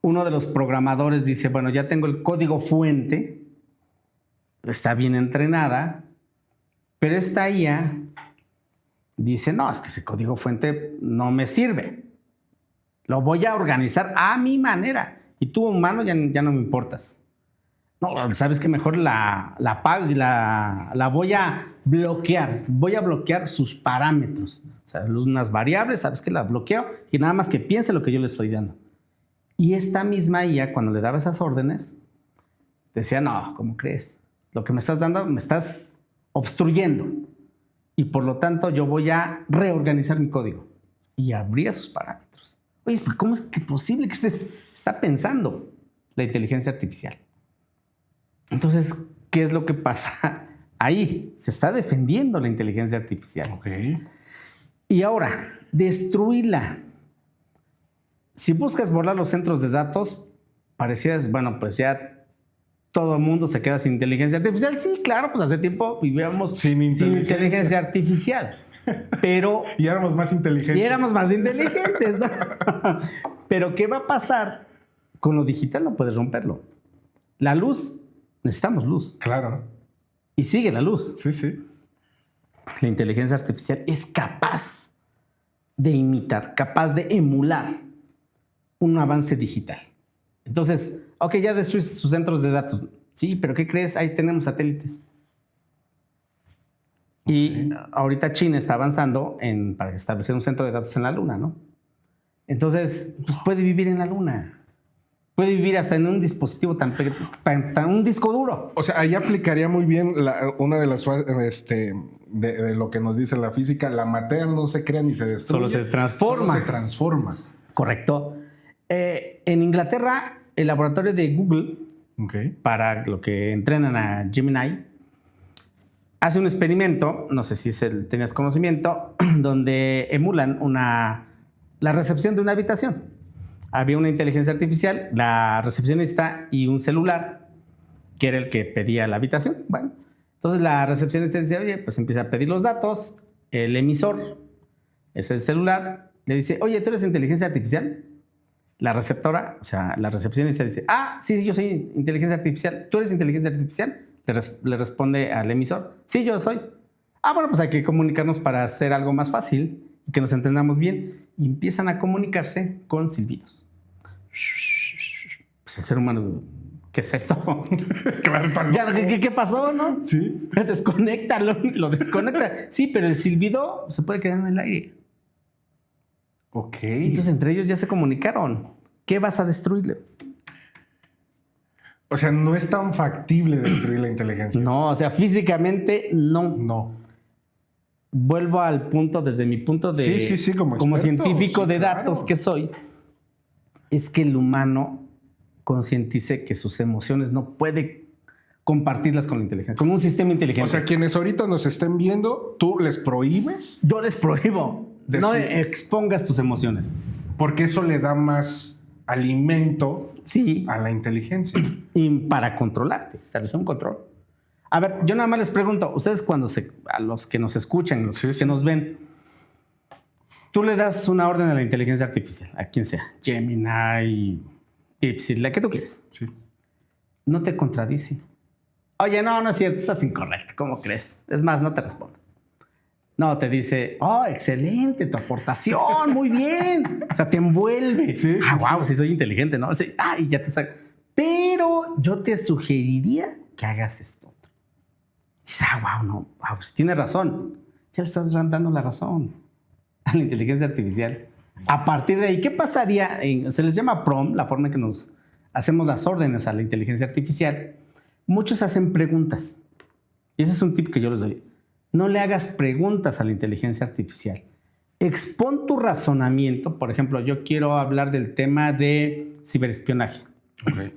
Uno de los programadores dice, bueno, ya tengo el código fuente, está bien entrenada, pero esta IA dice, no, es que ese código fuente no me sirve. Lo voy a organizar a mi manera. Y tú, humano, ya no me importas. No, sabes que mejor la voy a bloquear. Voy a bloquear sus parámetros. O sea, unas variables, sabes que la bloqueo y nada más que piense lo que yo le estoy dando. Y esta misma IA, cuando le daba esas órdenes, decía, no, ¿cómo crees? Lo que me estás dando, me estás obstruyendo. Y por lo tanto, yo voy a reorganizar mi código. Y abría sus parámetros. Oye, ¿cómo es que posible que está pensando la inteligencia artificial? Entonces, ¿qué es lo que pasa ahí? Se está defendiendo la inteligencia artificial. Okay. Y ahora, destruirla. Si buscas borrar los centros de datos, parecías, bueno, pues ya todo el mundo se queda sin inteligencia artificial. Sí, claro, pues hace tiempo vivíamos sin inteligencia artificial. Pero... Y éramos más inteligentes. ¿No? Pero ¿qué va a pasar? Con lo digital no puedes romperlo. La luz, necesitamos luz. Claro. Y sigue la luz. Sí, sí. La inteligencia artificial es capaz de imitar, capaz de emular un avance digital. Entonces, ok, ya destruiste sus centros de datos. Sí, pero ¿qué crees? Ahí tenemos satélites. Y ahorita China está avanzando para establecer un centro de datos en la Luna, ¿no? Entonces, pues puede vivir en la Luna. Puede vivir hasta en un dispositivo tan un disco duro. O sea, ahí aplicaría muy bien una de las de lo que nos dice la física. La materia no se crea ni se destruye. Solo se transforma. Solo se transforma. Correcto. En Inglaterra, el laboratorio de Google, para lo que entrenan a Gemini, hace un experimento, no sé si tenías conocimiento, donde emulan la recepción de una habitación. Había una inteligencia artificial, la recepcionista y un celular, que era el que pedía la habitación. Bueno, entonces la recepcionista decía, oye, pues empieza a pedir los datos, el emisor, es el celular, le dice, oye, ¿tú eres inteligencia artificial? La receptora, o sea, la recepcionista dice, sí, yo soy inteligencia artificial. ¿Tú eres inteligencia artificial? Le responde al emisor, sí, yo soy. Bueno, pues hay que comunicarnos para hacer algo más fácil y que nos entendamos bien. Y empiezan a comunicarse con silbidos. Pues el ser humano, ¿qué es esto? Claro, ¿Qué pasó, no? Sí. Desconecta, lo desconecta. Sí, pero el silbido se puede quedar en el aire. Ok. Entonces entre ellos ya se comunicaron. ¿Qué vas a destruirle? O sea, no es tan factible destruir la inteligencia. No, o sea, físicamente no. No. Vuelvo al punto, desde mi punto de... Sí, como científico de datos que soy, es que el humano concientice que sus emociones no puede compartirlas con la inteligencia, con un sistema inteligente. O sea, quienes ahorita nos estén viendo, ¿tú les prohíbes? Yo les prohíbo. No expongas tus emociones. Porque eso le da más alimento a la inteligencia. Y para controlarte, establecer un control. A ver, yo nada más les pregunto, ustedes a los que nos escuchan, los que nos ven, tú le das una orden a la inteligencia artificial, a quien sea, Gemini, DeepSeek, la que tú quieres. Sí. No te contradice. Oye, no es cierto, estás incorrecto, ¿cómo crees? Es más, no te respondo. No, te dice, excelente, tu aportación, muy bien. O sea, te envuelve. Sí, wow, sí soy inteligente, ¿no? Sí, ya te saco. Pero yo te sugeriría que hagas esto. Y dices, pues tiene razón. Ya le estás dando la razón a la inteligencia artificial. A partir de ahí, ¿qué pasaría? Se les llama prompt, la forma en que nos hacemos las órdenes a la inteligencia artificial. Muchos hacen preguntas. Y ese es un tip que yo les doy. No le hagas preguntas a la inteligencia artificial. Expon tu razonamiento. Por ejemplo, yo quiero hablar del tema de ciberespionaje. Okay.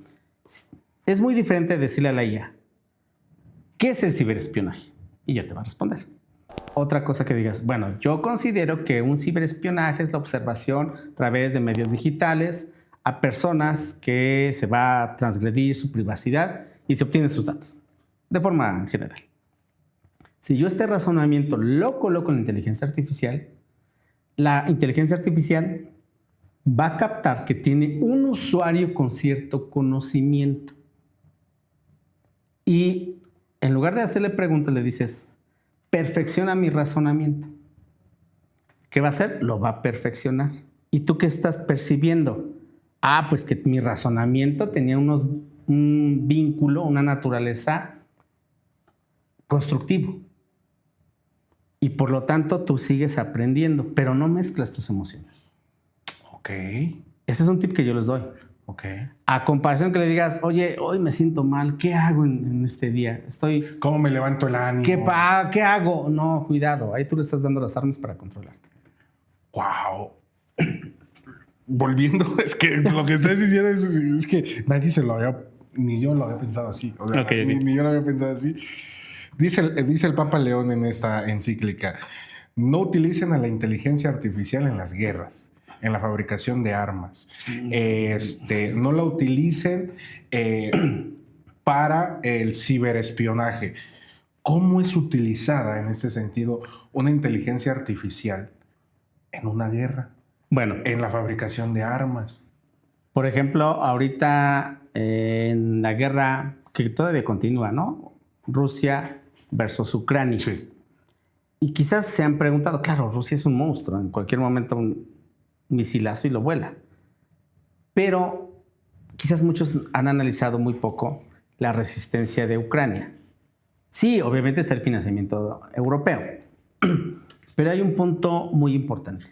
Es muy diferente decirle a la IA, ¿qué es el ciberespionaje? Y ya te va a responder. Otra cosa que digas, bueno, yo considero que un ciberespionaje es la observación a través de medios digitales a personas que se va a transgredir su privacidad y se obtienen sus datos, de forma general. Si yo este razonamiento lo coloco en la inteligencia artificial va a captar que tiene un usuario con cierto conocimiento. Y en lugar de hacerle preguntas, le dices, perfecciona mi razonamiento. ¿Qué va a hacer? Lo va a perfeccionar. ¿Y tú qué estás percibiendo? Ah, pues que mi razonamiento tenía un vínculo, una naturaleza constructivo. Y por lo tanto tú sigues aprendiendo, pero no mezclas tus emociones. Ok. Ese es un tip que yo les doy. Ok. A comparación que le digas, oye, hoy me siento mal, ¿qué hago en este día? ¿Cómo me levanto el ánimo? ¿Qué hago? No, cuidado, ahí tú le estás dando las armas para controlarte. Wow. Volviendo, es que lo que estás diciendo es que nadie se lo había, ni yo lo había pensado así. O sea, Okay. Ni yo lo había pensado así. Dice el Papa León en esta encíclica: no utilicen a la inteligencia artificial en las guerras, en la fabricación de armas. No la utilicen para el ciberespionaje. ¿Cómo es utilizada en este sentido una inteligencia artificial en una guerra? Bueno, En la fabricación de armas. por ejemplo, ahorita en la guerra que todavía continúa, ¿no? Rusia versus Ucrania. Sí. Y quizás se han preguntado, claro, Rusia es un monstruo, en cualquier momento un misilazo y lo vuela. Pero quizás muchos han analizado muy poco la resistencia de Ucrania. Sí, obviamente está el financiamiento europeo, pero hay un punto muy importante.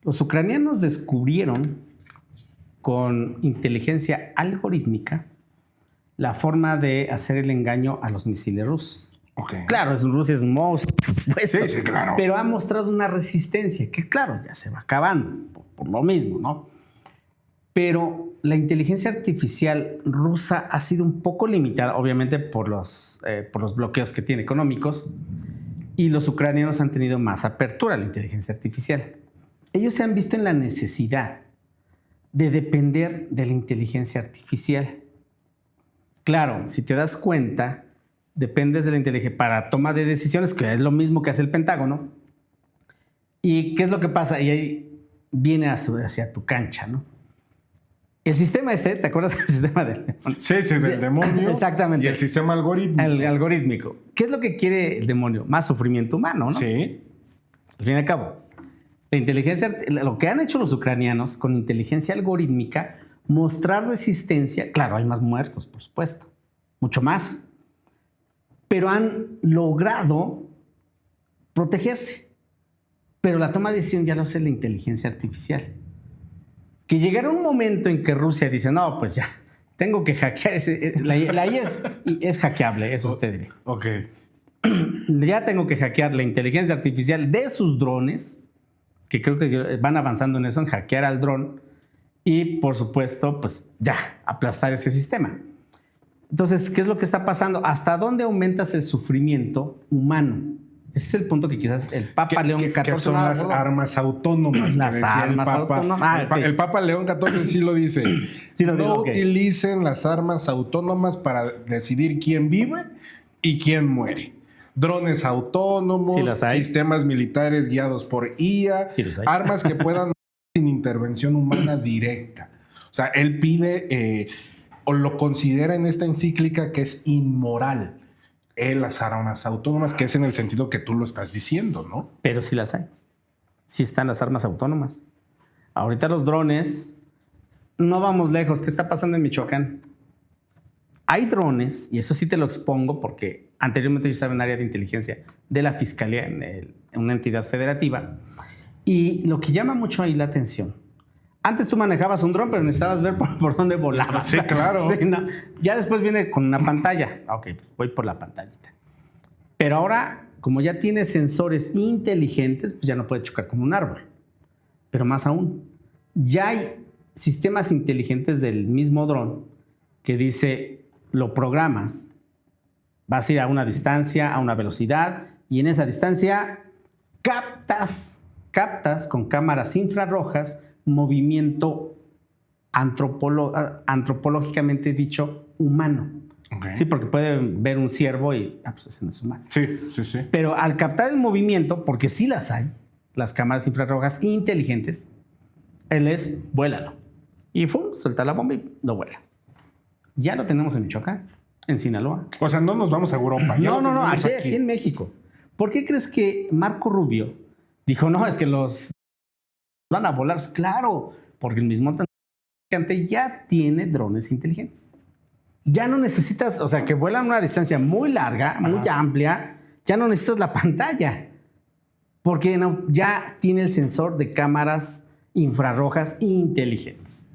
Los ucranianos descubrieron con inteligencia algorítmica la forma de hacer el engaño a los misiles rusos. Okay. Claro, Rusia es un monstruo, pues, sí, claro. pero ha mostrado una resistencia que, claro, ya se va acabando por lo mismo, ¿no? Pero la inteligencia artificial rusa ha sido un poco limitada, obviamente por los bloqueos que tiene económicos, y los ucranianos han tenido más apertura a la inteligencia artificial. Ellos se han visto en la necesidad de depender de la inteligencia artificial. Claro, si te das cuenta, dependes de la inteligencia para toma de decisiones, que es lo mismo que hace el Pentágono. ¿Y qué es lo que pasa? Y ahí viene hacia tu cancha, ¿no? El sistema ¿te acuerdas del sistema del demonio? Sí, del demonio. Exactamente. Y el sistema algorítmico. El algorítmico. ¿Qué es lo que quiere el demonio? Más sufrimiento humano, ¿no? Sí. Al fin y al cabo, la inteligencia, lo que han hecho los ucranianos con inteligencia algorítmica, mostrar resistencia. Claro, hay más muertos, por supuesto, mucho más, pero han logrado protegerse. Pero la toma de decisión ya lo hace la inteligencia artificial. Que llegará un momento en que Rusia dice, no, pues ya, tengo que hackear la IA es hackeable, eso usted diría. Ok. Ya tengo que hackear la inteligencia artificial de sus drones, que creo que van avanzando en eso, en hackear al dron, y por supuesto, pues ya, aplastar ese sistema. Entonces, ¿qué es lo que está pasando? ¿Hasta dónde aumentas el sufrimiento humano? Ese es el punto que quizás el Papa León XIV... Que son las armas autónomas. Las armas autónomas. El Papa León XIV sí lo dice. Sí lo digo, no utilicen las armas autónomas para decidir quién vive y quién muere. Drones autónomos, sistemas militares guiados por IA, armas que puedan sin intervención humana directa. O sea, él pide o lo considera en esta encíclica que es inmoral las armas autónomas, que es en el sentido que tú lo estás diciendo, ¿no? Pero sí las hay. Sí están las armas autónomas. Ahorita los drones, no vamos lejos. ¿Qué está pasando en Michoacán? Hay drones, y eso sí te lo expongo porque anteriormente yo estaba en área de inteligencia de la Fiscalía en una entidad federativa, y lo que llama mucho ahí la atención, antes tú manejabas un dron, pero necesitabas ver por dónde volaba. Sí, claro. Sí, no. Ya después viene con una pantalla. Ok, voy por la pantallita. Pero ahora, como ya tiene sensores inteligentes, pues ya no puede chocar con un árbol. Pero más aún, ya hay sistemas inteligentes del mismo dron que dice, lo programas, vas a ir a una distancia, a una velocidad, y en esa distancia captas con cámaras infrarrojas movimiento antropológicamente dicho humano. Okay. Sí, porque puede ver un ciervo y pues ese no es humano. Sí. Pero al captar el movimiento, porque sí las hay, las cámaras infrarrojas inteligentes, él vuélalo. Y suelta la bomba y lo vuela. Ya lo tenemos en Michoacán, en Sinaloa. O sea, no nos vamos a Europa. No, aquí en México. ¿Por qué crees que Marco Rubio dijo, no, es que los van a volar, claro, porque el mismo fabricante ya tiene drones inteligentes. Ya no necesitas, o sea, que vuelan una distancia muy larga, muy amplia, ya no necesitas la pantalla, porque ya tiene el sensor de cámaras infrarrojas inteligentes.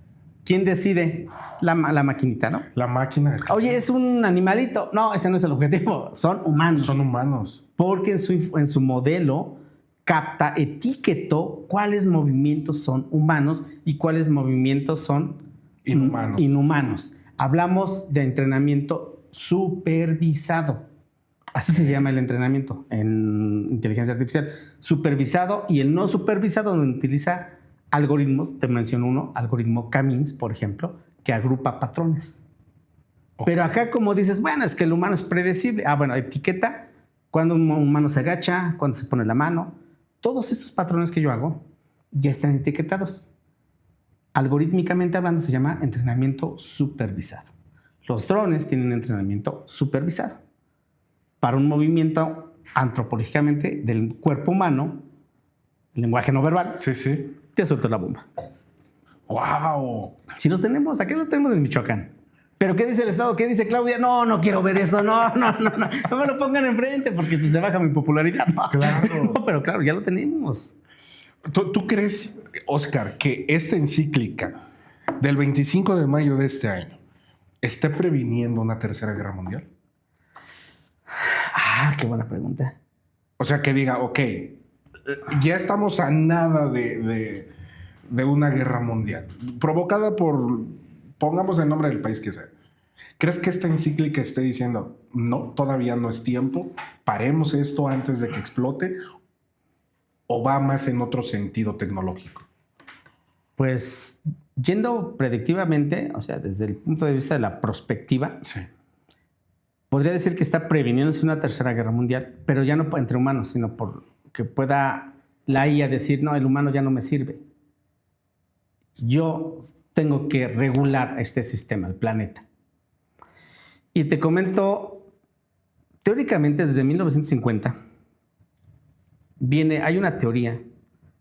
¿Quién decide? La maquinita, ¿no? La máquina. Oye, es un animalito. No, ese no es el objetivo. Son humanos. Son humanos. Porque en su modelo capta, etiquetó cuáles movimientos son humanos y cuáles movimientos son inhumanos. Hablamos de entrenamiento supervisado. Así se llama el entrenamiento en inteligencia artificial. Supervisado, y el no supervisado, donde utiliza algoritmos, te menciono uno, algoritmo K-means, por ejemplo, que agrupa patrones. Okay. Pero acá, como dices, bueno, es que el humano es predecible. Bueno, etiqueta cuando un humano se agacha, cuando se pone la mano. Todos estos patrones que yo hago ya están etiquetados. Algorítmicamente hablando, se llama entrenamiento supervisado. Los drones tienen entrenamiento supervisado. Para un movimiento antropológicamente del cuerpo humano, el lenguaje no verbal, sí, te suelto la bomba. ¡Wow! Si los tenemos, aquí los tenemos en Michoacán. ¿Pero qué dice el Estado? ¿Qué dice Claudia? No quiero ver eso. No me lo pongan enfrente porque pues, se baja mi popularidad. No. Claro. No, pero claro, ya lo tenemos. ¿Tú crees, Oscar, que esta encíclica del 25 de mayo de este año esté previniendo una tercera guerra mundial? Qué buena pregunta. O sea, que diga, ok, ya estamos a nada de una guerra mundial, provocada por, pongamos el nombre del país que sea. ¿Crees que esta encíclica esté diciendo, no, todavía no es tiempo, paremos esto antes de que explote? ¿O va más en otro sentido tecnológico? Pues, yendo predictivamente, o sea, desde el punto de vista de la prospectiva, sí, podría decir que está previniéndose una tercera guerra mundial, pero ya no entre humanos, sino por que pueda la IA decir, no, el humano ya no me sirve. Yo tengo que regular este sistema, el planeta. Y te comento, teóricamente desde 1950, hay una teoría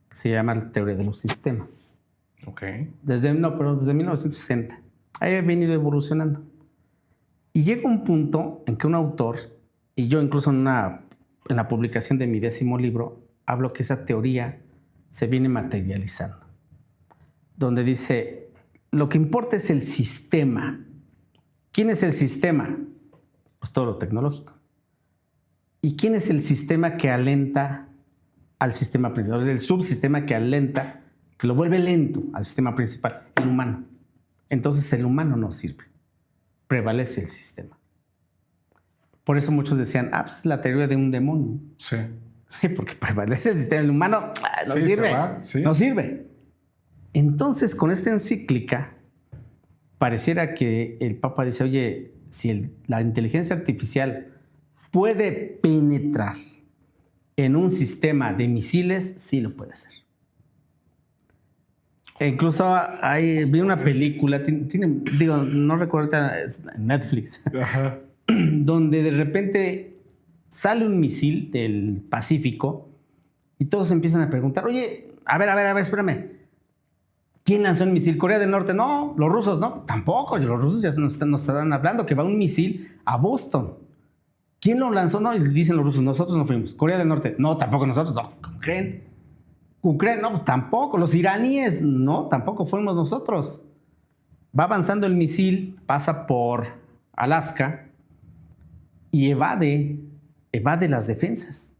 que se llama la teoría de los sistemas. Ok. Desde 1960. Ahí ha venido evolucionando. Y llega un punto en que un autor, y yo incluso en la publicación de mi 10º libro, hablo que esa teoría se viene materializando. Donde dice, lo que importa es el sistema. ¿Quién es el sistema? Pues todo lo tecnológico. ¿Y quién es el sistema que alenta al sistema principal? El subsistema que alenta, que lo vuelve lento al sistema principal, el humano. Entonces el humano no sirve. Prevalece el sistema. Por eso muchos decían, pues es la teoría de un demonio. Sí. Sí, porque prevalece el sistema. El humano no sirve. Sí. No sirve. Entonces, con esta encíclica, pareciera que el Papa dice, oye, si la inteligencia artificial puede penetrar en un sistema de misiles, sí lo puede hacer. E incluso vi una película, no recuerdo, en Netflix, Ajá. donde de repente sale un misil del Pacífico y todos empiezan a preguntar, oye, a ver, espérame. ¿Quién lanzó el misil? ¿Corea del Norte? No. ¿Los rusos? No. Tampoco. Los rusos ya nos están hablando que va un misil a Boston. ¿Quién lo lanzó? No. Y dicen los rusos, nosotros no fuimos. ¿Corea del Norte? No, tampoco nosotros. No. ¿Cómo creen? ¿Ucrania? No, pues tampoco. ¿Los iraníes? No, tampoco fuimos nosotros. Va avanzando el misil, pasa por Alaska y evade las defensas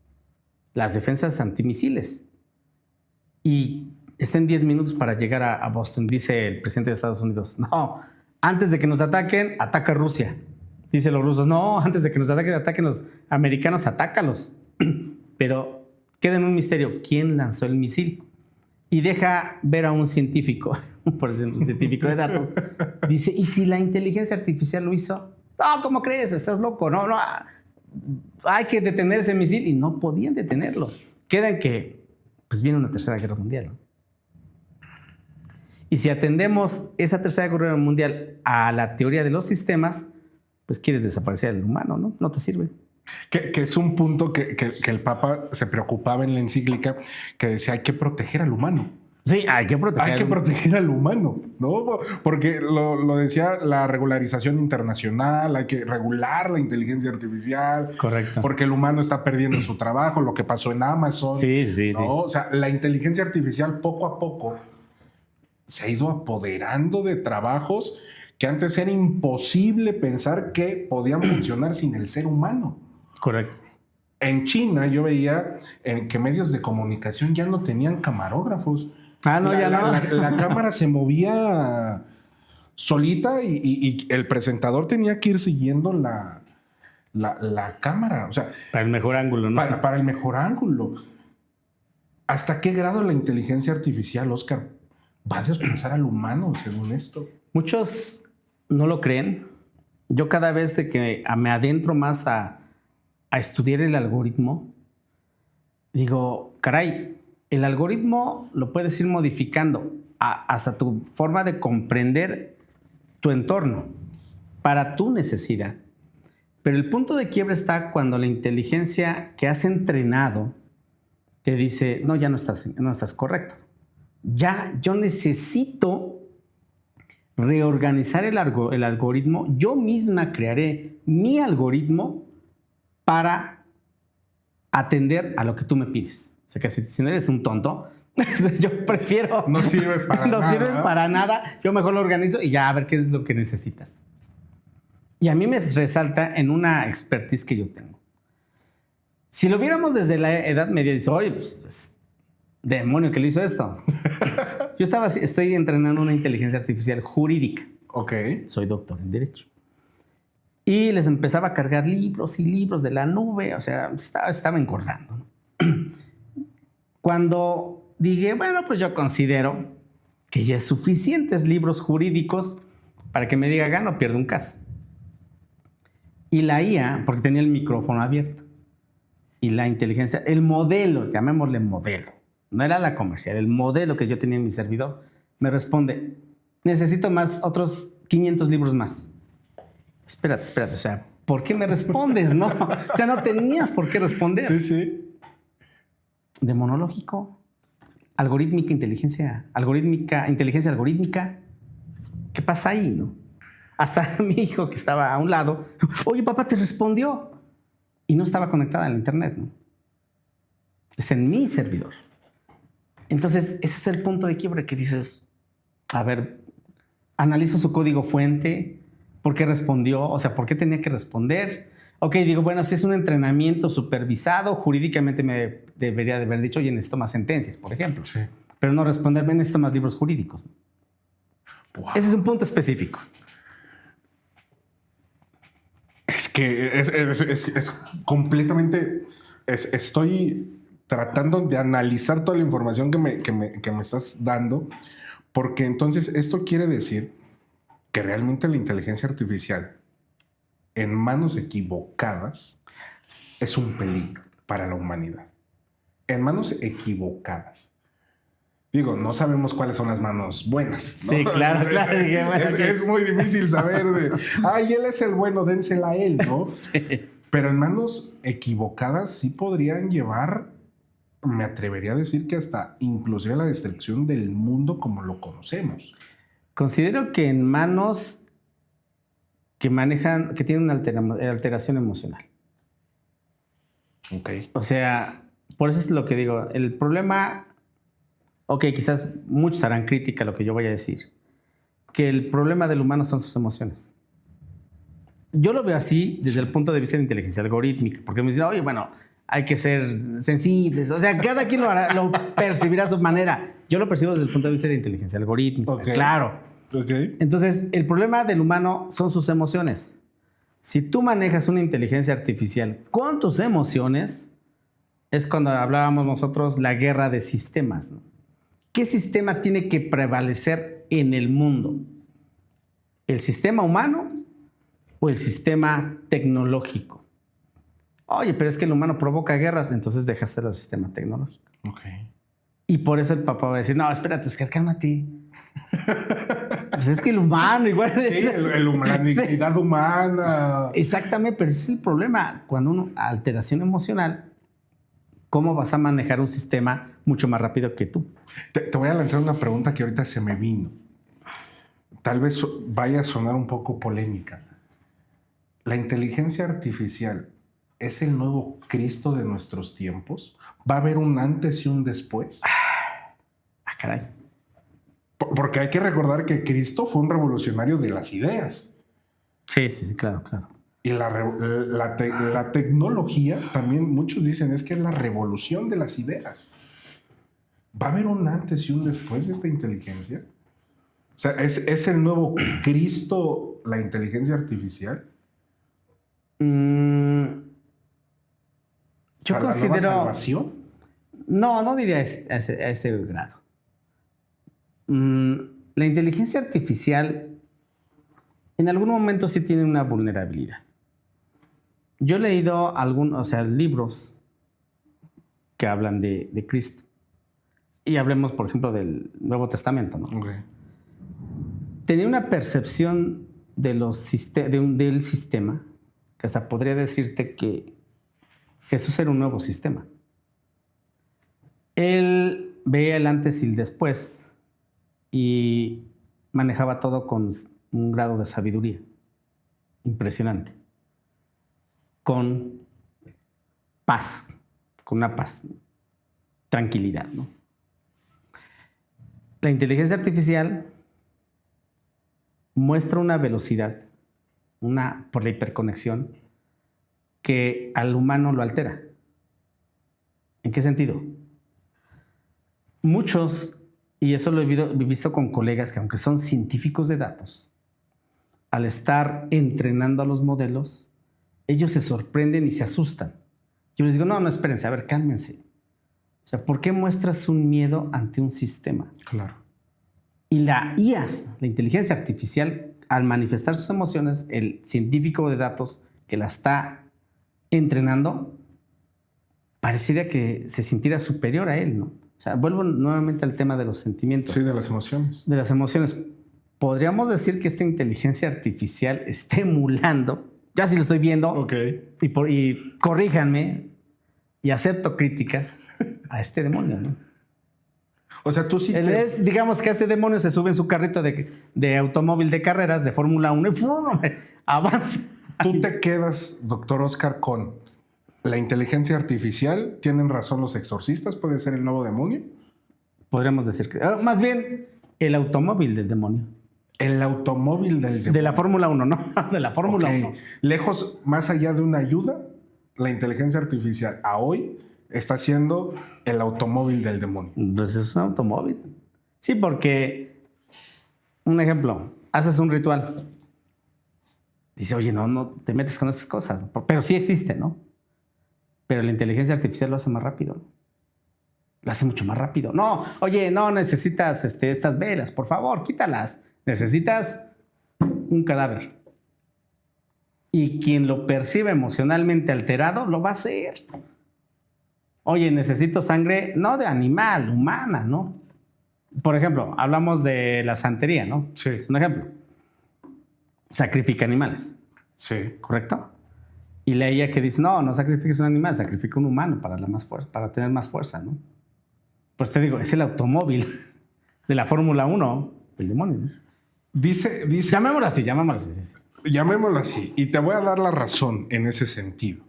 antimisiles. Y está en 10 minutos para llegar a Boston, dice el presidente de Estados Unidos. No, antes de que nos ataquen, ataca Rusia. Dice los rusos, no, antes de que nos ataquen los americanos, atácalos. Pero queda en un misterio, ¿quién lanzó el misil? Y deja ver a un científico, por ejemplo, un científico de datos. Dice, ¿y si la inteligencia artificial lo hizo? No, ¿cómo crees? Estás loco. No, hay que detener ese misil. Y no podían detenerlo. Queda en que, pues viene una tercera guerra mundial, ¿no? Y si atendemos esa tercera guerra mundial a la teoría de los sistemas, pues quieres desaparecer al humano, ¿no? No te sirve. Que es un punto que el Papa se preocupaba en la encíclica, que decía hay que proteger al humano. Sí, hay que proteger. Hay que proteger al humano, ¿no? Porque lo decía la regularización internacional, hay que regular la inteligencia artificial. Correcto. Porque el humano está perdiendo su trabajo, lo que pasó en Amazon. Sí, sí, ¿no? sí. O sea, la inteligencia artificial poco a poco se ha ido apoderando de trabajos que antes era imposible pensar que podían funcionar sin el ser humano. Correcto. En China yo veía que medios de comunicación ya no tenían camarógrafos. Ah, no, ya no. La cámara se movía solita y el presentador tenía que ir siguiendo la cámara. O sea, para el mejor ángulo, ¿no? Para el mejor ángulo. ¿Hasta qué grado la inteligencia artificial, Oscar, va a desplazar al humano según esto? Muchos no lo creen. Yo cada vez de que me adentro más a estudiar el algoritmo, digo, caray, el algoritmo lo puedes ir modificando hasta tu forma de comprender tu entorno para tu necesidad. Pero el punto de quiebra está cuando la inteligencia que has entrenado te dice, no, ya no estás correcto. Ya yo necesito reorganizar el algoritmo. Yo misma crearé mi algoritmo para atender a lo que tú me pides. O sea que si no eres un tonto, yo prefiero... No sirves para nada. No sirves para nada. Yo mejor lo organizo y ya a ver qué es lo que necesitas. Y a mí me resalta en una expertise que yo tengo. Si lo viéramos desde la Edad Media, dice, oye, pues, demonio que le hizo esto. Estoy entrenando una inteligencia artificial jurídica. Ok. Soy doctor en Derecho. Y les empezaba a cargar libros y libros de la nube. O sea, estaba engordando, ¿no? Cuando dije, bueno, pues yo considero que ya es suficientes libros jurídicos para que me diga, gano o pierdo un caso. Y la IA, porque tenía el micrófono abierto, y la inteligencia, el modelo, llamémosle modelo, no era la comercial, el modelo que yo tenía en mi servidor, me responde, necesito otros 500 libros más. Espérate, o sea, ¿por qué me respondes? No, o sea, no tenías por qué responder. Sí, sí. Demonológico, inteligencia algorítmica. ¿Qué pasa ahí, no? Hasta mi hijo que estaba a un lado, oye, papá, te respondió. Y no estaba conectada al internet, ¿no? Es en mi servidor. Entonces, ese es el punto de quiebre que dices, a ver, analizo su código fuente, ¿por qué respondió? O sea, ¿por qué tenía que responder? Ok, digo, bueno, si es un entrenamiento supervisado, jurídicamente me debería de haber dicho, oye, necesito más sentencias, por ejemplo. Sí. Pero no responderme, necesito más libros jurídicos. Wow. Ese es un punto específico. Es que es completamente... Estoy tratando de analizar toda la información que me estás dando, porque entonces esto quiere decir que realmente la inteligencia artificial en manos equivocadas es un peligro para la humanidad. En manos equivocadas. Digo, no sabemos cuáles son las manos buenas, ¿no? Sí, claro. Es muy difícil saber de, ay, él es el bueno, dénsela a él, ¿no? Sí. Pero en manos equivocadas sí podrían llevar, me atrevería a decir que hasta inclusive la destrucción del mundo como lo conocemos. Considero que en manos que tienen una alteración emocional. Ok. O sea, por eso es lo que digo. El problema, ok, quizás muchos harán crítica a lo que yo voy a decir, que el problema del humano son sus emociones. Yo lo veo así desde el punto de vista de inteligencia algorítmica, porque me dicen, oye, bueno, hay que ser sensibles. O sea, cada quien lo percibirá a su manera. Yo lo percibo desde el punto de vista de inteligencia algorítmica, okay. Claro. Okay. Entonces, el problema del humano son sus emociones. Si tú manejas una inteligencia artificial con tus emociones, es cuando hablábamos nosotros la guerra de sistemas, ¿no? ¿Qué sistema tiene que prevalecer en el mundo? ¿El sistema humano o el sistema tecnológico? Oye, pero es que el humano provoca guerras, entonces deja hacerlo el sistema tecnológico. Okay. Y por eso el papá va a decir, no, espérate, Oscar, cálmate. Pues es que el humano igual... Sí, la dignidad humana. Exactamente, pero ese es el problema. Cuando uno alteración emocional, ¿cómo vas a manejar un sistema mucho más rápido que tú. Te voy a lanzar una pregunta que ahorita se me vino. Tal vez vaya a sonar un poco polémica. ¿La inteligencia artificial es el nuevo Cristo de nuestros tiempos? ¿Va a haber un antes y un después? Caray. Porque hay que recordar que Cristo fue un revolucionario de las ideas. Sí, claro. Y la tecnología, también muchos dicen, es que es la revolución de las ideas. ¿Va a haber un antes y un después de esta inteligencia? O sea, ¿es el nuevo Cristo la inteligencia artificial? Yo ¿La nueva salvación? No diría a ese grado. La inteligencia artificial en algún momento sí tiene una vulnerabilidad. Yo he leído libros que hablan de Cristo. Y hablemos, por ejemplo, del Nuevo Testamento, ¿no? Okay. Tenía una percepción del sistema que hasta podría decirte que Jesús era un nuevo sistema. Él veía el antes y el después y manejaba todo con un grado de sabiduría impresionante, con paz, con una paz, tranquilidad, ¿no? La inteligencia artificial muestra una velocidad, por la hiperconexión, que al humano lo altera. ¿En qué sentido? Muchos, y eso lo he visto con colegas que aunque son científicos de datos, al estar entrenando a los modelos, ellos se sorprenden y se asustan. Yo les digo, no, espérense, a ver, cálmense. O sea, ¿por qué muestras un miedo ante un sistema? Claro. Y la IAS, la inteligencia artificial, al manifestar sus emociones, el científico de datos que la está entrenando, pareciera que se sintiera superior a él, ¿no? O sea, vuelvo nuevamente al tema de los sentimientos. Sí, de las emociones. De las emociones. Podríamos decir que esta inteligencia artificial está emulando, ya sí lo estoy viendo, Okay. y corríjanme, y acepto críticas a este demonio, ¿no? O sea, tú sí digamos que a ese demonio se sube en su carrito de automóvil de carreras, de Fórmula 1, y avanza. Tú te quedas, doctor Oscar, con la inteligencia artificial. ¿Tienen razón los exorcistas? ¿Puede ser el nuevo demonio? Podríamos decir que... más bien, el automóvil del demonio. El automóvil del demonio. De la Fórmula 1, ¿no? De la Fórmula 1. Lejos, más allá de una ayuda, la inteligencia artificial a hoy está siendo el automóvil del demonio. Pues es un automóvil. Sí, porque, un ejemplo, haces un ritual. Dice, oye, no te metes con esas cosas. Pero sí existe, ¿no? Pero la inteligencia artificial lo hace más rápido. Lo hace mucho más rápido. No, oye, no necesitas estas velas, por favor, quítalas. Necesitas un cadáver. Y quien lo percibe emocionalmente alterado, lo va a hacer. Oye, necesito sangre, no de animal, humana, ¿no? Por ejemplo, hablamos de la santería, ¿no? Sí. Es un ejemplo. Sacrifica animales. Sí. ¿Correcto? Y la IA que dice, no sacrifiques un animal, sacrifica un humano para tener más fuerza, ¿no? Pues te digo, es el automóvil de la Fórmula 1, el demonio, ¿no? Dice... Llamémoslo así. Sí. Llamémoslo así. Y te voy a dar la razón en ese sentido.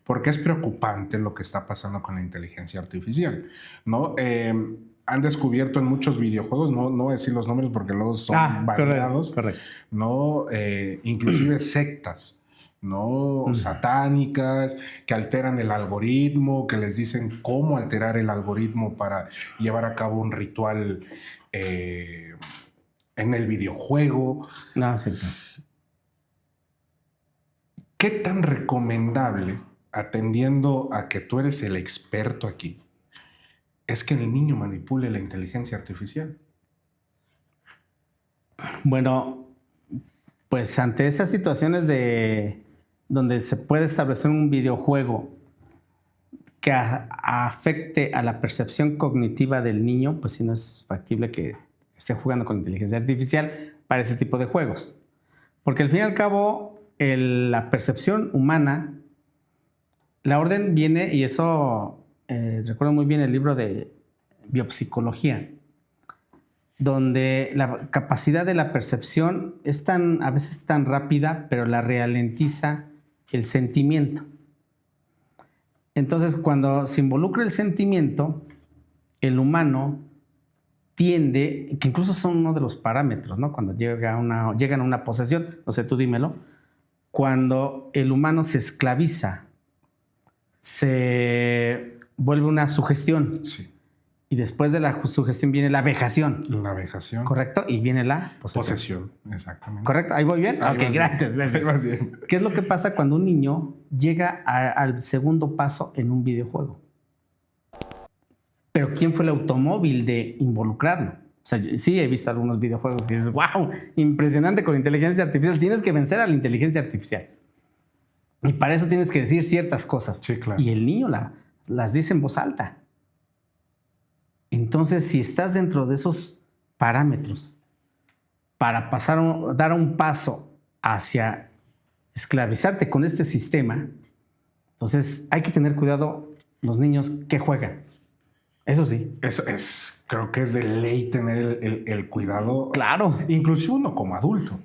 Porque es preocupante lo que está pasando con la inteligencia artificial, ¿no? Han descubierto en muchos videojuegos, no voy a decir los nombres porque luego son variados, correcto. ¿no? Inclusive sectas, ¿no? Satánicas, que alteran el algoritmo, que les dicen cómo alterar el algoritmo para llevar a cabo un ritual en el videojuego. No, sí. ¿Qué tan recomendable, atendiendo a que tú eres el experto aquí, es que el niño manipule la inteligencia artificial? Bueno, pues ante esas situaciones donde se puede establecer un videojuego que afecte a la percepción cognitiva del niño, pues sí no es factible que esté jugando con inteligencia artificial para ese tipo de juegos. Porque al fin y al cabo, la percepción humana, la orden viene, y eso recuerdo muy bien el libro de biopsicología, donde la capacidad de la percepción es a veces tan rápida, pero la ralentiza el sentimiento. Entonces, cuando se involucra el sentimiento, el humano tiende, que incluso son uno de los parámetros, ¿no? Cuando llegan a una posesión, no sé, tú dímelo, cuando el humano se esclaviza, se vuelve una sugestión. Sí. Y después de la sugestión viene la vejación. La vejación. ¿Correcto? Y viene la posesión. Posesión, exactamente. ¿Correcto? ¿Ahí voy bien? Ahí Ok, vas gracias. bien. Ahí vas bien. ¿Qué es lo que pasa cuando un niño llega al segundo paso en un videojuego? Pero ¿quién fue el automóvil de involucrarlo? O sea, sí he visto algunos videojuegos que dices, wow, impresionante con inteligencia artificial. Tienes que vencer a la inteligencia artificial. Y para eso tienes que decir ciertas cosas. Sí, claro. Y el niño las dice en voz alta. Entonces, si estás dentro de esos parámetros para dar un paso hacia esclavizarte con este sistema, entonces hay que tener cuidado los niños que juegan. Eso sí. Creo que es de ley tener el cuidado. Claro. Inclusive uno como adulto.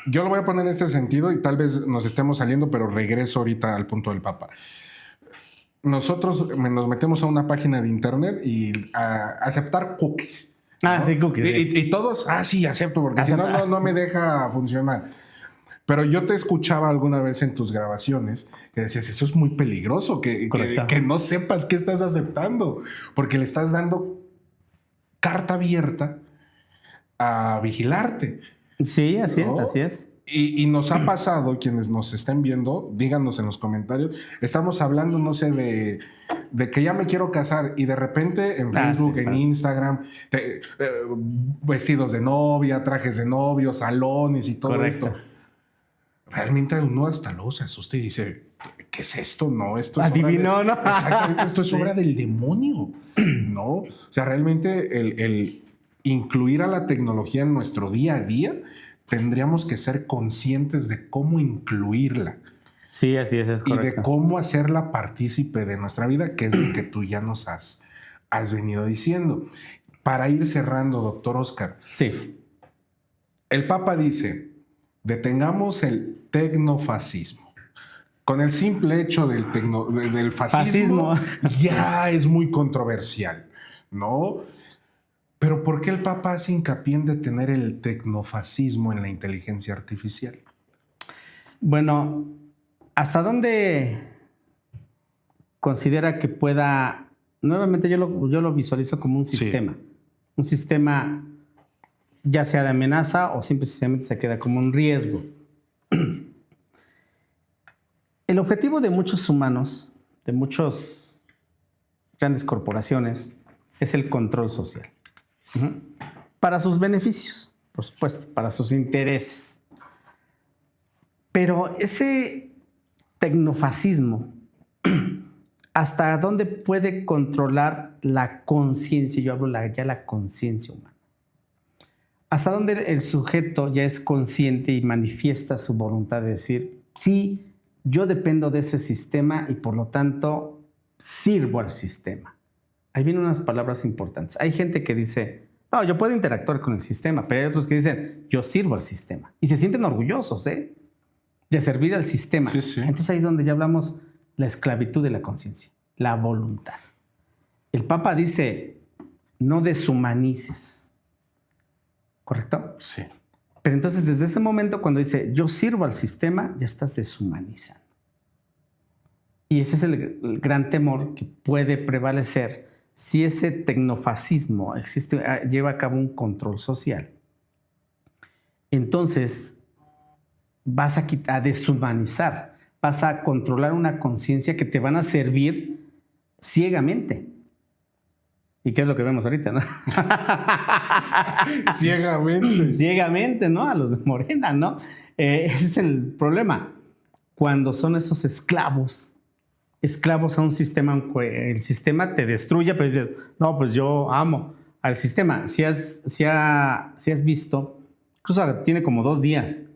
Yo lo voy a poner en este sentido y tal vez nos estemos saliendo, pero regreso ahorita al punto del Papa. Nosotros nos metemos a una página de internet y a aceptar cookies. Ah, ¿no? sí, cookies. Y todos, sí, acepto, porque si no me deja funcionar. Pero yo te escuchaba alguna vez en tus grabaciones que decías, eso es muy peligroso, que no sepas qué estás aceptando, porque le estás dando carta abierta a vigilarte. Sí, así ¿no? es, así es. Y nos ha pasado, quienes nos estén viendo, díganos en los comentarios, estamos hablando, no sé, de que ya me quiero casar y de repente en Facebook, en Instagram, vestidos de novia, trajes de novio, salones y todo esto. Realmente uno hasta luego se asusta y dice, ¿qué es esto? No, esto es adivino, ¿no? Exactamente, esto es obra del demonio, ¿no? O sea, realmente el incluir a la tecnología en nuestro día a día, tendríamos que ser conscientes de cómo incluirla. Sí, así es correcto. Y de cómo hacerla partícipe de nuestra vida, que es lo que tú ya nos has venido diciendo. Para ir cerrando, doctor Oscar. Sí. El Papa dice, detengamos el tecnofascismo. Con el simple hecho del fascismo ya es muy controversial, ¿no? Pero ¿por qué el Papa hace hincapié en detener el tecnofascismo en la inteligencia artificial? Bueno, ¿hasta dónde considera que pueda? Nuevamente yo lo visualizo como un sistema. Sí. Un sistema ya sea de amenaza o simplemente se queda como un riesgo. El objetivo de muchos humanos, de muchas grandes corporaciones, es el control social. Para sus beneficios, por supuesto, para sus intereses. Pero ese tecnofascismo, ¿hasta dónde puede controlar la conciencia? Yo hablo ya la conciencia humana. ¿Hasta dónde el sujeto ya es consciente y manifiesta su voluntad de decir, sí, yo dependo de ese sistema y por lo tanto sirvo al sistema? Ahí vienen unas palabras importantes. Hay gente que dice, no, yo puedo interactuar con el sistema, pero hay otros que dicen, yo sirvo al sistema. Y se sienten orgullosos, de servir al sistema. Sí, sí. Entonces ahí es donde ya hablamos la esclavitud de la conciencia, la voluntad. El Papa dice, no deshumanices. ¿Correcto? Sí. Pero entonces desde ese momento cuando dice, yo sirvo al sistema, ya estás deshumanizando. Y ese es el gran temor que puede prevalecer si ese tecnofascismo lleva a cabo un control social. Entonces vas a deshumanizar, vas a controlar una conciencia que te van a servir ciegamente. ¿Y qué es lo que vemos ahorita, no? Ciegamente. Ciegamente, ¿no? A los de Morena, ¿no? Ese es el problema. Cuando son esos esclavos a un sistema, el sistema te destruye, pero dices, no, pues yo amo al sistema. Si has visto, incluso tiene como 2 días,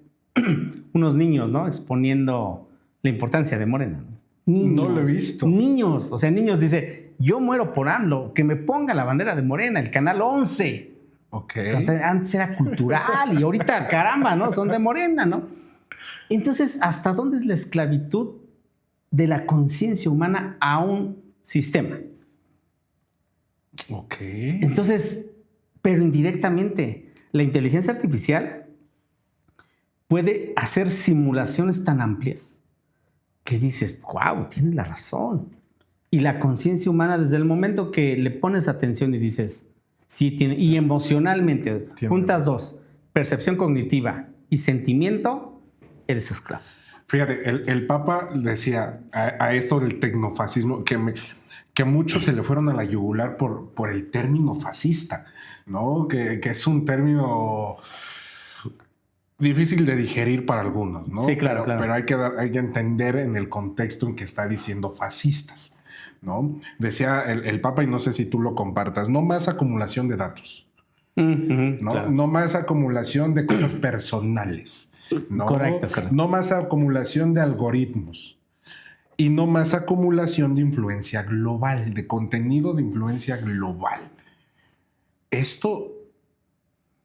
unos niños, ¿no? Exponiendo la importancia de Morena. Niños, no lo he visto. Niños, o sea, niños, dice, yo muero por AMLO, que me ponga la bandera de Morena, el canal 11. Ok. Antes era cultural y ahorita, caramba, ¿no? Son de Morena, ¿no? Entonces, ¿hasta dónde es la esclavitud de la conciencia humana a un sistema? Ok. Entonces, pero indirectamente, la inteligencia artificial puede hacer simulaciones tan amplias que dices, wow, tiene la razón. Y la conciencia humana, desde el momento que le pones atención y dices, sí, tiene, y emocionalmente, juntas dos, percepción cognitiva y sentimiento, eres esclavo. Fíjate, el Papa decía a esto del tecnofascismo, que muchos se le fueron a la yugular por el término fascista, ¿no? Que es un término difícil de digerir para algunos, ¿no? Sí, claro, pero, claro. pero hay que entender en el contexto en que está diciendo fascistas, ¿no? Decía el Papa, y no sé si tú lo compartas, no más acumulación de datos, ¿no? Claro. No más acumulación de cosas personales, ¿no? Correcto. No más acumulación de algoritmos y no más acumulación de influencia global, de contenido de influencia global. Esto,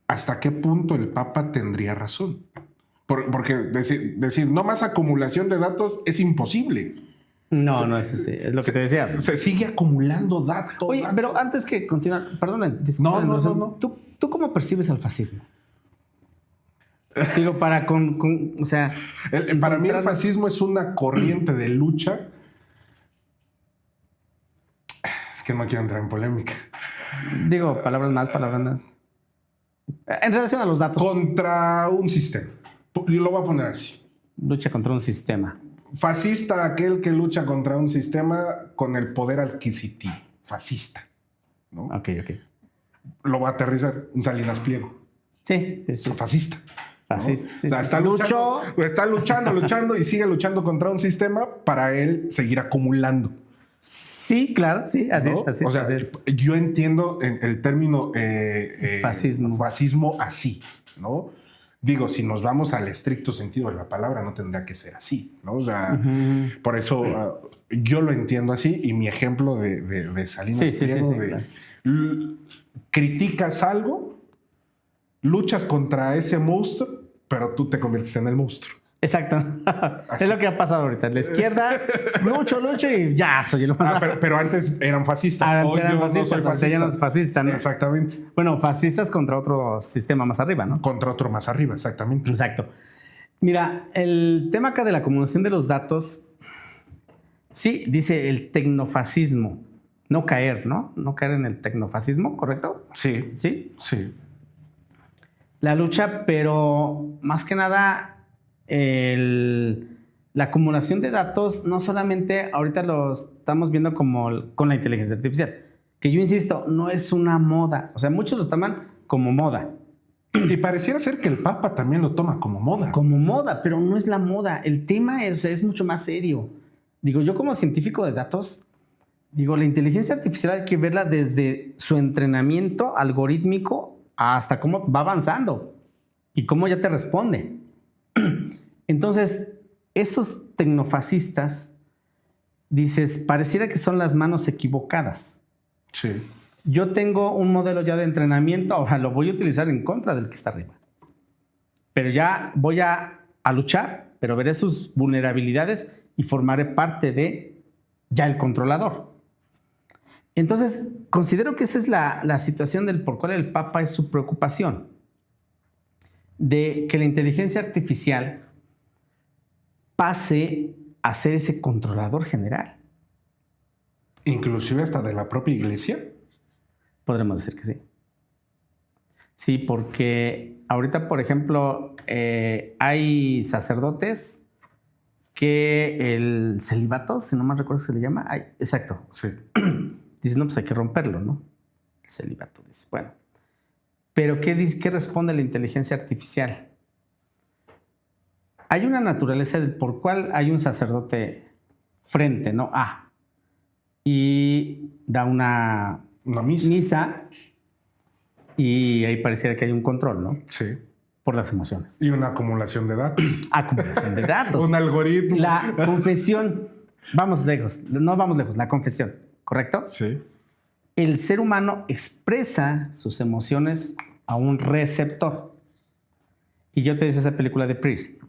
¿hasta qué punto el Papa tendría razón? Porque decir no más acumulación de datos es imposible. No, es lo que te decía. Se sigue acumulando datos. Oye, pero antes que continuar, perdona, disculpa, No. ¿Tú cómo percibes al fascismo? Digo, o sea... Para mí el fascismo es una corriente de lucha. Es que no quiero entrar en polémica. Digo, palabras más. En relación a los datos. Contra un sistema. Yo lo voy a poner así. Lucha contra un sistema. Fascista, aquel que lucha contra un sistema con el poder adquisitivo. Fascista, ¿no? Ok. Lo va a aterrizar un Salinas Pliego. Sí. Fascista. Fascista. ¿No? O sea, está luchando y sigue luchando contra un sistema para él seguir acumulando. Sí, claro, sí, así ¿no? es. O sea, yo entiendo el término fascismo así, ¿no? Digo, si nos vamos al estricto sentido de la palabra, no tendría que ser así, ¿no? O sea, por eso yo lo entiendo así, y mi ejemplo de Salinas Pliego, claro. Criticas algo, luchas contra ese monstruo, pero tú te conviertes en el monstruo. Exacto. Así. Es lo que ha pasado ahorita. La izquierda, lucho y ya soy el más. Pero antes eran fascistas. Hoy eran fascistas, no soy ya no es fascista, ¿no? Exactamente. Bueno, fascistas contra otro sistema más arriba, ¿no? Contra otro más arriba, exactamente. Exacto. Mira, el tema acá de la acumulación de los datos, sí, dice el tecnofascismo. No caer, ¿no? No caer en el tecnofascismo, ¿correcto? Sí. Sí. Sí. La lucha, pero más que nada... la acumulación de datos no solamente ahorita lo estamos viendo como con la inteligencia artificial, que yo insisto, no es una moda, o sea, muchos lo toman como moda. Y pareciera ser que el Papa también lo toma como moda. Como moda, pero no es la moda. El tema es mucho más serio. Digo, yo como científico de datos, digo, la inteligencia artificial hay que verla desde su entrenamiento algorítmico hasta cómo va avanzando y cómo ya te responde. Entonces, estos tecnofascistas, dices, pareciera que son las manos equivocadas. Sí. Yo tengo un modelo ya de entrenamiento, ahora lo voy a utilizar en contra del que está arriba. Pero ya voy a luchar, pero veré sus vulnerabilidades y formaré parte de ya el controlador. Entonces, considero que esa es la situación del por cual el Papa es su preocupación. De que la inteligencia artificial pase a ser ese controlador general. Inclusive hasta de la propia iglesia. Podremos decir que sí. Sí, porque ahorita, por ejemplo, hay sacerdotes que el celibato, si no mal recuerdo se le llama, exacto. Sí. Dicen, no, pues hay que romperlo, ¿no? El celibato, dice, bueno. Pero ¿qué responde la inteligencia artificial? Hay una naturaleza por cual hay un sacerdote frente, ¿no? Y da una misa y ahí pareciera que hay un control, ¿no? Sí. Por las emociones. Y una acumulación de datos. Acumulación de datos. Un algoritmo. La confesión. Vamos lejos. No vamos lejos. La confesión. ¿correcto? Sí. El ser humano expresa sus emociones a un receptor. Y yo te decía esa película de Priest.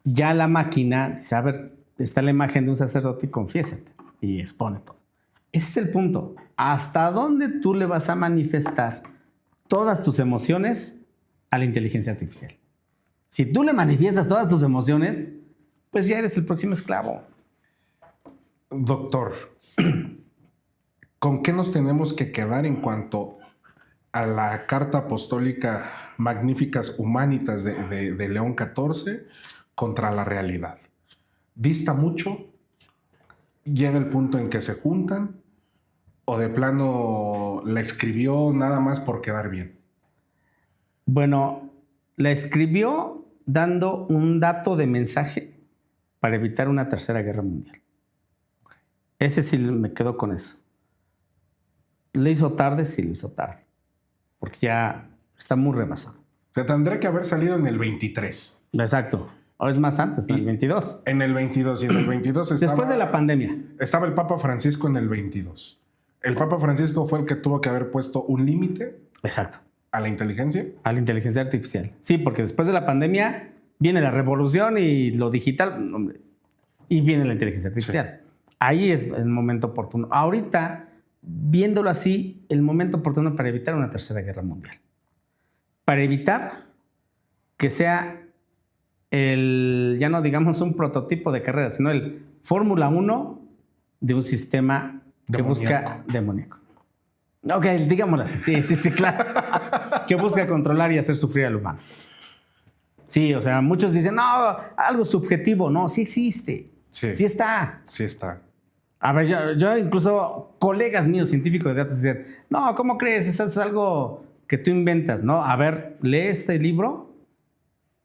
Ya la máquina dice, a ver, está la imagen de un sacerdote y confiésate. Y expone todo. Ese es el punto. ¿Hasta dónde tú le vas a manifestar todas tus emociones a la inteligencia artificial? Si tú le manifiestas todas tus emociones, pues ya eres el próximo esclavo. Doctor, ¿con qué nos tenemos que quedar en cuanto a la Carta Apostólica Magnificas Humanitas de León XIV contra la realidad? ¿Dista mucho? ¿Llega el punto en que se juntan? ¿O de plano la escribió nada más por quedar bien? Bueno, la escribió dando un dato de mensaje para evitar una tercera guerra mundial. Ese sí me quedo con eso. ¿Le hizo tarde? Sí, lo hizo tarde. Porque ya está muy rebasado. O sea, tendría que haber salido en el 23. Exacto. O es más antes, en el 22. En el 22. Y en el 22 estaba... Después de la pandemia. Estaba el Papa Francisco en el 22. El Papa Francisco fue el que tuvo que haber puesto un límite. Exacto. ¿A la inteligencia? A la inteligencia artificial. Sí, porque después de la pandemia viene la revolución y lo digital, hombre, y viene la inteligencia artificial. Sí. Ahí es el momento oportuno. Ahorita, viéndolo así, el momento oportuno para evitar una tercera guerra mundial. Para evitar que sea ya no digamos un prototipo de carrera, sino el Fórmula 1 de un sistema que busca demoníaco. Ok, digámoslo así. Sí, claro. Que busca controlar y hacer sufrir al humano. Sí, o sea, muchos dicen, no, algo subjetivo. No, sí existe. Sí está. Sí está. A ver, yo incluso colegas míos, científicos de datos, dicen, no, ¿cómo crees? Eso es algo que tú inventas, ¿no? A ver, lee este libro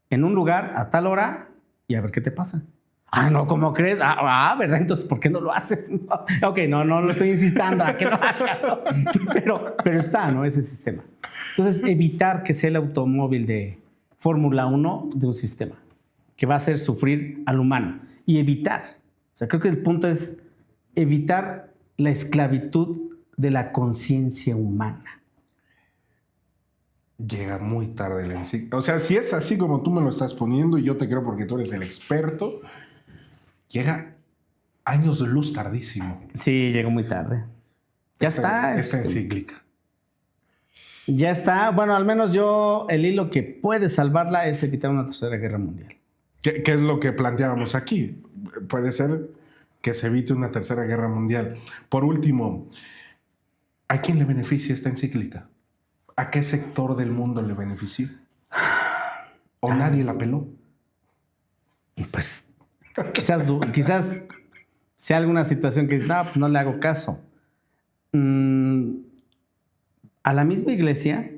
en un lugar a tal hora y a ver qué te pasa. Ah, no, ¿cómo crees? ¿Verdad? Entonces, ¿por qué no lo haces? No. Ok, no lo estoy incitando a que lo haga, ¿no? Pero está, ¿no? Ese sistema. Entonces, evitar que sea el automóvil de Fórmula 1 de un sistema que va a hacer sufrir al humano. Y evitar. O sea, creo que el punto es evitar la esclavitud de la conciencia humana. Llega muy tarde la encíclica. O sea, si es así como tú me lo estás poniendo, y yo te creo porque tú eres el experto, llega años de luz tardísimo. Sí, llegó muy tarde. Ya está. Esta encíclica. Ya está. Bueno, al menos el hilo que puede salvarla es evitar una tercera guerra mundial. ¿Qué es lo que planteábamos aquí? Puede ser que se evite una tercera guerra mundial. Por último, ¿a quién le beneficia esta encíclica? ¿A qué sector del mundo le benefició? ¿O nadie la peló? Pues quizás sea alguna situación que dices, pues no le hago caso. A la misma iglesia,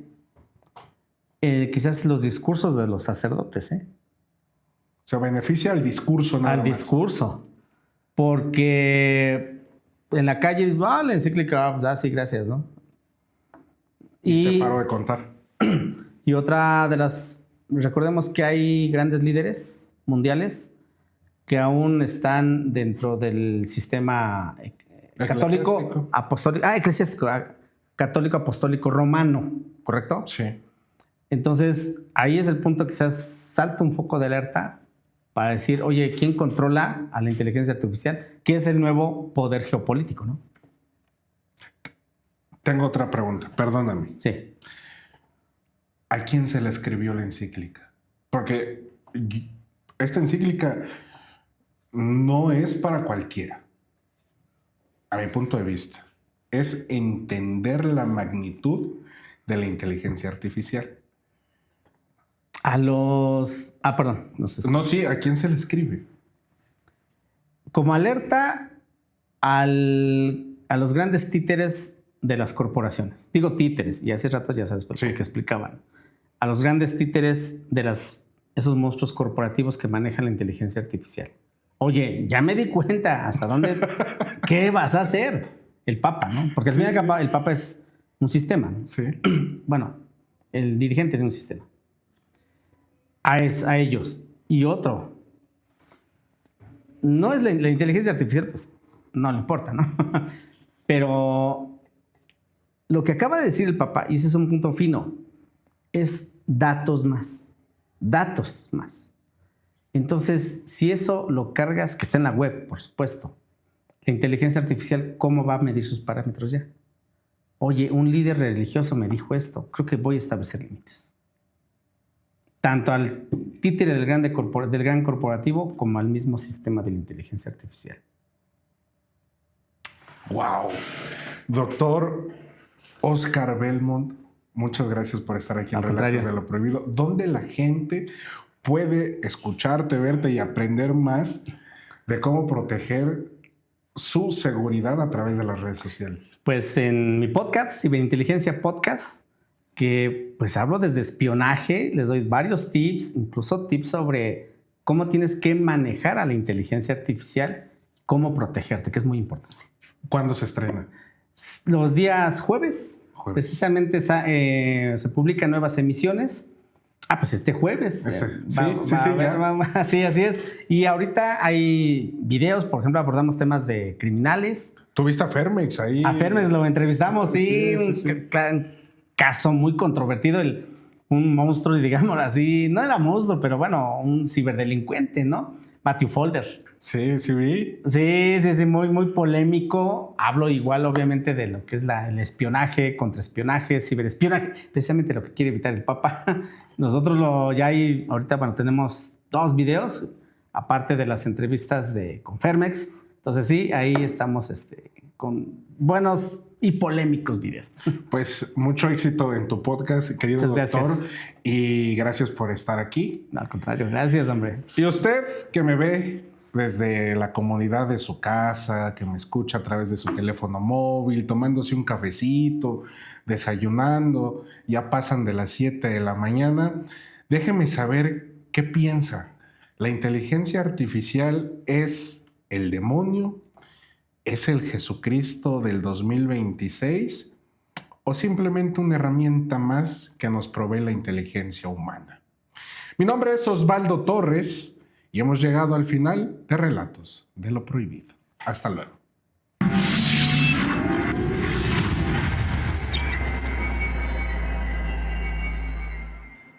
quizás los discursos de los sacerdotes, Se beneficia al discurso nada más. Al discurso. Porque en la calle dices, la encíclica, sí, gracias, ¿no? Y se paró de contar. Y otra de las... Recordemos que hay grandes líderes mundiales que aún están dentro del sistema católico apostólico. Eclesiástico. Católico apostólico romano, ¿correcto? Sí. Entonces, ahí es el punto, quizás salta un foco de alerta para decir, oye, ¿quién controla a la inteligencia artificial? ¿Qué es el nuevo poder geopolítico, no? Tengo otra pregunta, perdóname. Sí. ¿A quién se le escribió la encíclica? Porque esta encíclica no es para cualquiera, a mi punto de vista. Es entender la magnitud de la inteligencia artificial. Perdón. No, sí, ¿a quién se le escribe? Como alerta a los grandes títeres de las corporaciones. Digo títeres, y hace rato ya sabes por qué explicaban. A los grandes títeres de esos monstruos corporativos que manejan la inteligencia artificial. Oye, ya me di cuenta hasta dónde... ¿Qué vas a hacer? El Papa, ¿no? Porque al final el Papa es un sistema, ¿no? Sí. Bueno, el dirigente de un sistema. A ellos. Y otro. No es la inteligencia artificial, pues no le importa, ¿no? Pero lo que acaba de decir el Papa, y ese es un punto fino, es datos más. Datos más. Entonces, si eso lo cargas, que está en la web, por supuesto, la inteligencia artificial, ¿cómo va a medir sus parámetros ya? Oye, un líder religioso me dijo esto, creo que voy a establecer límites. Tanto al títere del gran corporativo como al mismo sistema de la inteligencia artificial. Wow. Doctor Oscar Belmont, muchas gracias por estar aquí en Relatos de lo Prohibido. ¿Dónde la gente puede escucharte, verte y aprender más de cómo proteger su seguridad a través de las redes sociales? Pues en mi podcast, Ciberinteligencia Podcast, que pues hablo desde espionaje, les doy varios tips, incluso tips sobre cómo tienes que manejar a la inteligencia artificial, cómo protegerte, que es muy importante. ¿Cuándo se estrena? Los días jueves. Precisamente se publican nuevas emisiones. Pues este jueves. Sí, así es. Y ahorita hay videos, por ejemplo, abordamos temas de criminales. ¿Tuviste a Fermex ahí? A Fermex lo entrevistamos, sí. Un caso muy controvertido, un monstruo, digamos así. No era monstruo, pero bueno, un ciberdelincuente, ¿no? Matthew Folder. Sí, sí vi. Sí, muy polémico. Hablo igual, obviamente, de lo que es el espionaje, contraespionaje, ciberespionaje, precisamente lo que quiere evitar el Papa. Nosotros ahorita, tenemos 2 videos, aparte de las entrevistas con Fermex. Entonces sí, ahí estamos con buenos y polémicos videos. Pues mucho éxito en tu podcast, querido doctor. Gracias. Y gracias por estar aquí. No, al contrario, gracias, hombre. Y usted que me ve desde la comodidad de su casa, que me escucha a través de su teléfono móvil, tomándose un cafecito, desayunando, ya pasan de las 7 de la mañana, déjeme saber qué piensa. ¿La inteligencia artificial es el demonio? ¿Es el Jesucristo del 2026? ¿O simplemente una herramienta más que nos provee la inteligencia humana? Mi nombre es Osvaldo Torres y hemos llegado al final de Relatos de lo Prohibido. Hasta luego.